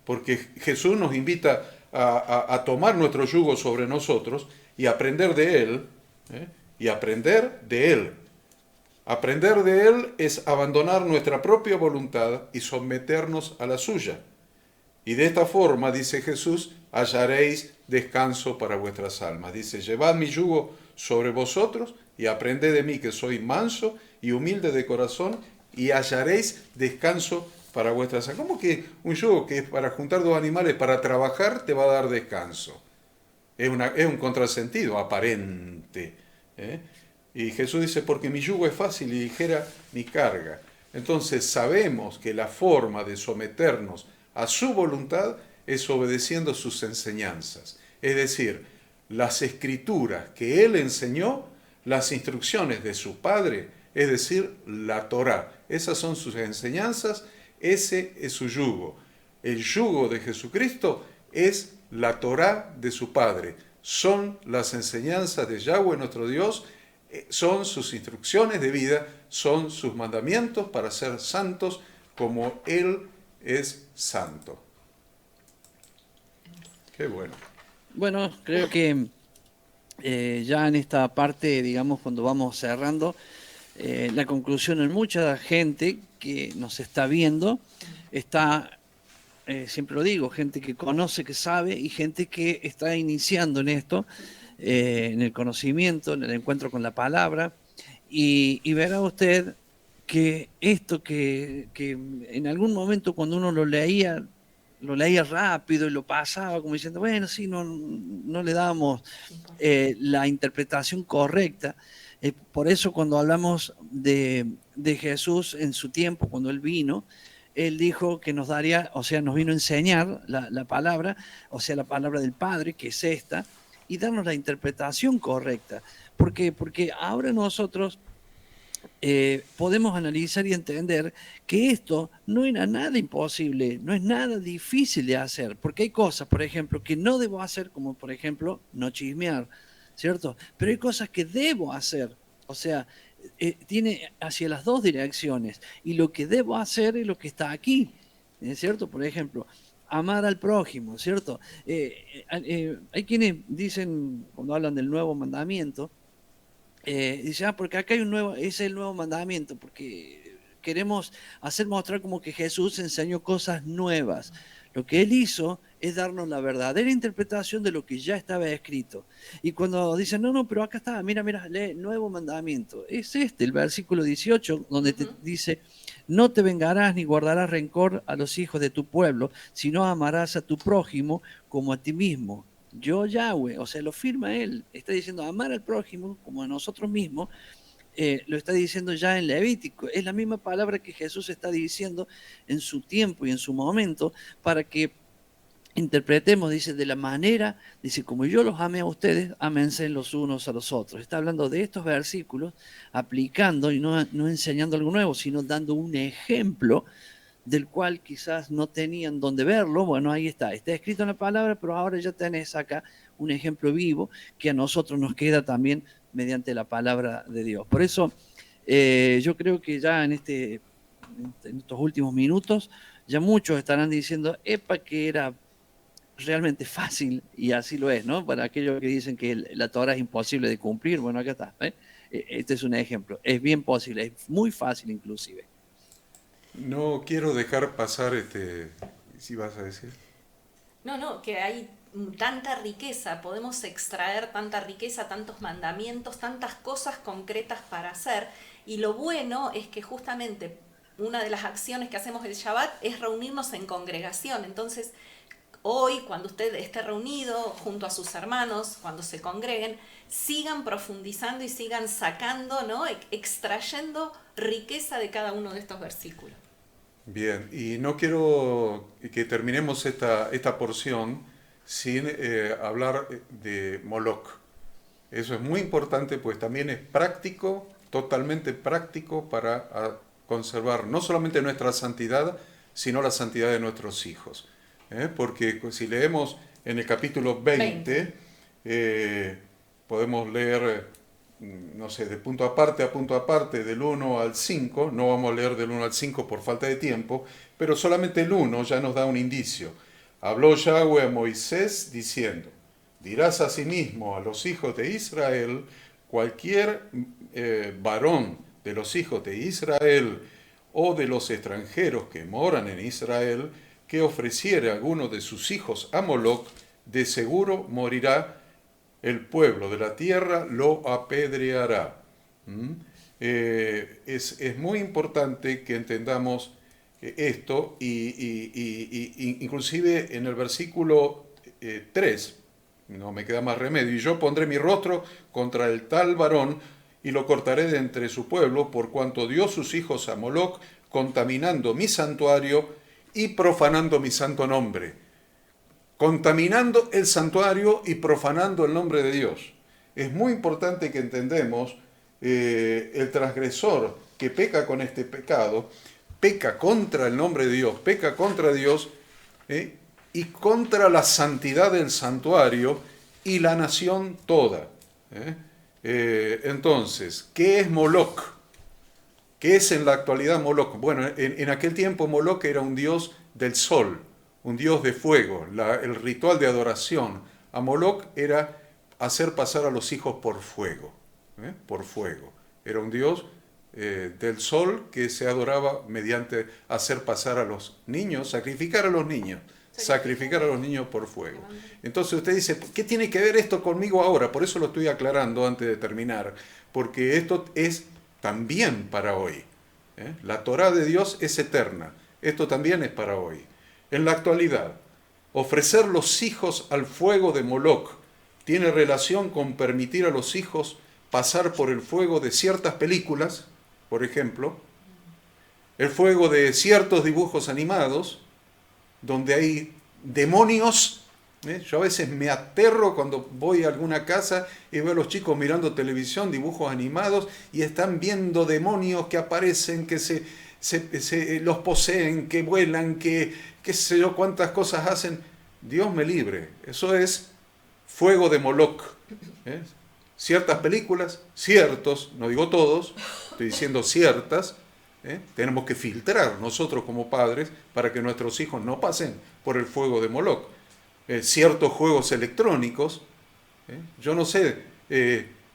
Porque Jesús nos invita a tomar nuestro yugo sobre nosotros y aprender de Él. Y aprender de Él. Aprender de Él es abandonar nuestra propia voluntad y someternos a la suya. Y de esta forma, dice Jesús, hallaréis descanso para vuestras almas. Dice: llevad mi yugo sobre vosotros y aprended de mí, que soy manso y humilde de corazón, y hallaréis descanso para vuestras almas. ¿Cómo que un yugo que es para juntar dos animales para trabajar te va a dar descanso? Es un contrasentido aparente. Y Jesús dice: porque mi yugo es fácil y ligera mi carga. Entonces sabemos que la forma de someternos a su voluntad es obedeciendo sus enseñanzas. Es decir, las escrituras que Él enseñó, las instrucciones de su Padre, es decir, la Torá. Esas son sus enseñanzas, ese es su yugo. El yugo de Jesucristo es la Torá de su Padre. Son las enseñanzas de Yahweh nuestro Dios, son sus instrucciones de vida, son sus mandamientos para ser santos como Él es santo. Qué bueno. Bueno, creo que ya en esta parte, digamos, cuando vamos cerrando, la conclusión en mucha gente que nos está viendo está, siempre lo digo, gente que conoce, que sabe, y gente que está iniciando en esto, en el conocimiento, en el encuentro con la palabra, y verá usted que esto que en algún momento cuando uno lo leía rápido y lo pasaba como diciendo, bueno, sí, no le damos la interpretación correcta. Por eso cuando hablamos de Jesús en su tiempo, cuando Él vino, Él dijo que nos daría, o sea, nos vino a enseñar la palabra, o sea, la palabra del Padre, que es esta, y darnos la interpretación correcta. ¿Por qué? Porque ahora nosotros podemos analizar y entender que esto no era nada imposible, no es nada difícil de hacer, porque hay cosas, por ejemplo, que no debo hacer, como por ejemplo, no chismear, ¿cierto? Pero hay cosas que debo hacer, o sea, tiene hacia las dos direcciones, y lo que debo hacer es lo que está aquí, ¿cierto? Por ejemplo, amar al prójimo, ¿cierto? Hay quienes dicen, cuando hablan del nuevo mandamiento, dice, porque acá hay un nuevo, ese es el nuevo mandamiento, porque queremos hacer mostrar como que Jesús enseñó cosas nuevas. Lo que él hizo es darnos la verdadera interpretación de lo que ya estaba escrito. Y cuando dicen, no, pero acá está, mira, lee nuevo mandamiento. Es este, el versículo 18, donde te dice, no te vengarás ni guardarás rencor a los hijos de tu pueblo, sino amarás a tu prójimo como a ti mismo. Yo Yahweh, o sea, lo firma él, está diciendo amar al prójimo como a nosotros mismos, lo está diciendo ya en Levítico, es la misma palabra que Jesús está diciendo en su tiempo y en su momento, para que interpretemos, dice, de la manera, dice, como yo los amé a ustedes, ámense los unos a los otros. Está hablando de estos versículos, aplicando y no enseñando algo nuevo, sino dando un ejemplo del cual quizás no tenían dónde verlo. Bueno, ahí está escrito en la palabra, pero ahora ya tenés acá un ejemplo vivo que a nosotros nos queda también mediante la palabra de Dios. Por eso yo creo que ya en estos últimos minutos, ya muchos estarán diciendo, que era realmente fácil, y así lo es, ¿no? Para aquellos que dicen que la Torah es imposible de cumplir, bueno, acá está. Este es un ejemplo, es bien posible, es muy fácil inclusive. No quiero dejar pasar si vas a decir. No, que hay tanta riqueza, podemos extraer tanta riqueza, tantos mandamientos, tantas cosas concretas para hacer. Y lo bueno es que justamente una de las acciones que hacemos el Shabbat es reunirnos en congregación. Entonces, hoy, cuando usted esté reunido junto a sus hermanos, cuando se congreguen, sigan profundizando y sigan sacando, ¿no? Extrayendo riqueza de cada uno de estos versículos. Bien, y no quiero que terminemos esta porción sin hablar de Moloch. Eso es muy importante, pues también es práctico, totalmente práctico para conservar no solamente nuestra santidad, sino la santidad de nuestros hijos. Porque si leemos en el capítulo 20. Podemos leer, no sé, de punto aparte, del 1 al 5, no vamos a leer del 1 al 5 por falta de tiempo, pero solamente el 1 ya nos da un indicio. Habló Yahweh a Moisés diciendo, dirás asimismo a los hijos de Israel, cualquier varón de los hijos de Israel o de los extranjeros que moran en Israel, que ofreciere a alguno de sus hijos a Moloch, de seguro morirá, el pueblo de la tierra lo apedreará. Es muy importante que entendamos esto, inclusive en el versículo 3, no me queda más remedio, y yo pondré mi rostro contra el tal varón y lo cortaré de entre su pueblo, por cuanto dio sus hijos a Moloch, contaminando mi santuario y profanando mi santo nombre. Contaminando el santuario y profanando el nombre de Dios. Es muy importante que entendemos el transgresor que peca con este pecado, peca contra el nombre de Dios, peca contra Dios y contra la santidad del santuario y la nación toda. Entonces, ¿qué es Moloch? ¿Qué es en la actualidad Moloch? Bueno, en aquel tiempo Moloch era un dios del sol, un dios de fuego. El ritual de adoración a Moloch era hacer pasar a los hijos por fuego. Por fuego. Era un dios del sol que se adoraba mediante hacer pasar a los niños, sacrificar a los niños por fuego. Entonces usted dice, ¿qué tiene que ver esto conmigo ahora? Por eso lo estoy aclarando antes de terminar, porque esto es también para hoy. La Torá de Dios es eterna, esto también es para hoy. En la actualidad, ofrecer los hijos al fuego de Moloch tiene relación con permitir a los hijos pasar por el fuego de ciertas películas, por ejemplo, el fuego de ciertos dibujos animados, donde hay demonios Yo a veces me aterro cuando voy a alguna casa y veo a los chicos mirando televisión, dibujos animados, y están viendo demonios que aparecen, que los poseen, que vuelan, que qué sé yo cuántas cosas hacen. Dios me libre. Eso es fuego de Moloch. Ciertas películas, ciertos, no digo todos, estoy diciendo ciertas, tenemos que filtrar nosotros como padres para que nuestros hijos no pasen por el fuego de Moloch. Ciertos juegos electrónicos, yo no sé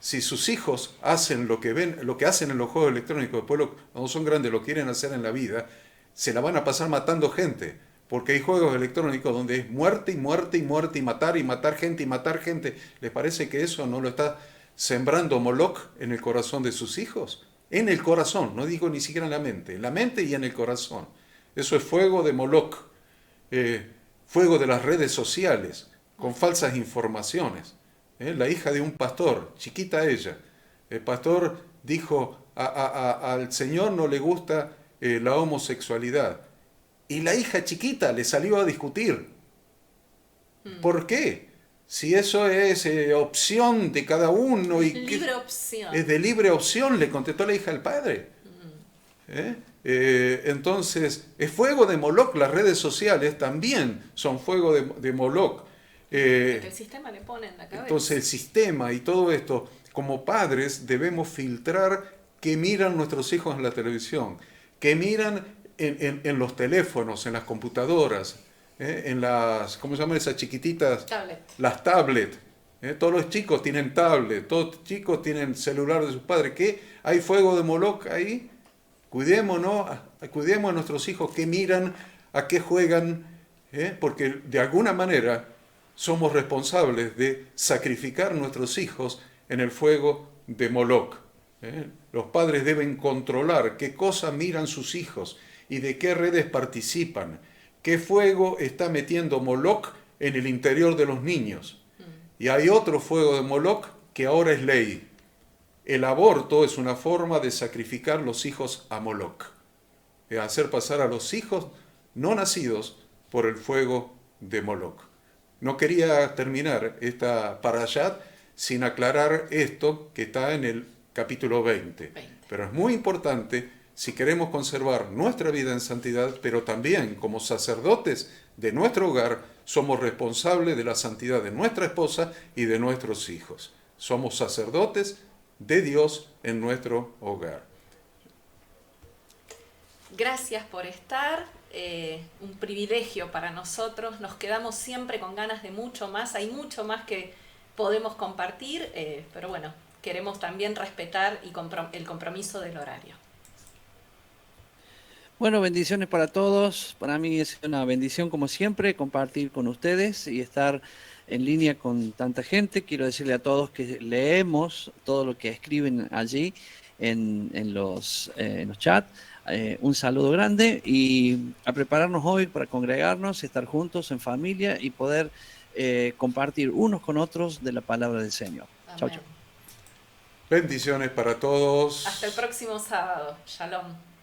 si sus hijos hacen lo que ven, lo que hacen en los juegos electrónicos, después cuando son grandes lo quieren hacer en la vida, se la van a pasar matando gente, porque hay juegos electrónicos donde es muerte y muerte y muerte y matar gente y matar gente. ¿Les parece que eso no lo está sembrando Moloch en el corazón de sus hijos? En el corazón, no digo ni siquiera en la mente y en el corazón. Eso es fuego de Moloch. Fuego de las redes sociales, con falsas informaciones. La hija de un pastor, chiquita ella, el pastor dijo, al Señor no le gusta la homosexualidad. Y la hija chiquita le salió a discutir. ¿Por qué? Si eso es opción de cada uno. Libre opción. Es de libre opción, le contestó la hija al padre. Entonces, es fuego de Moloch. Las redes sociales también son fuego de Moloch. El sistema le pone en la cabeza. Entonces, el sistema y todo esto, como padres, debemos filtrar qué miran nuestros hijos en la televisión, qué miran en los teléfonos, en las computadoras, en las, ¿cómo se llaman esas chiquititas? Tablet. Las tablets. Todos los chicos tienen tablet, todos los chicos tienen celular de sus padres. ¿Qué? ¿Hay fuego de Moloch ahí? Cuidemos a nuestros hijos, qué miran, a qué juegan, porque de alguna manera somos responsables de sacrificar nuestros hijos en el fuego de Moloch. Los padres deben controlar qué cosas miran sus hijos y de qué redes participan, qué fuego está metiendo Moloch en el interior de los niños. Y hay otro fuego de Moloch que ahora es ley. El aborto es una forma de sacrificar los hijos a Moloch, hacer pasar a los hijos no nacidos por el fuego de Moloch. No quería terminar esta parashat sin aclarar esto que está en el capítulo 20. Pero es muy importante si queremos conservar nuestra vida en santidad, pero también como sacerdotes de nuestro hogar somos responsables de la santidad de nuestra esposa y de nuestros hijos. Somos sacerdotes de Dios en nuestro hogar. Gracias por estar, un privilegio para nosotros, nos quedamos siempre con ganas de mucho más, hay mucho más que podemos compartir, pero bueno, queremos también respetar el compromiso del horario. Bueno, bendiciones para todos, para mí es una bendición como siempre compartir con ustedes y estar en línea con tanta gente. Quiero decirle a todos que leemos todo lo que escriben allí en los chats. Un saludo grande y a prepararnos hoy para congregarnos, estar juntos en familia y poder compartir unos con otros de la palabra del Señor. Chau, chau. Bendiciones para todos. Hasta el próximo sábado. Shalom.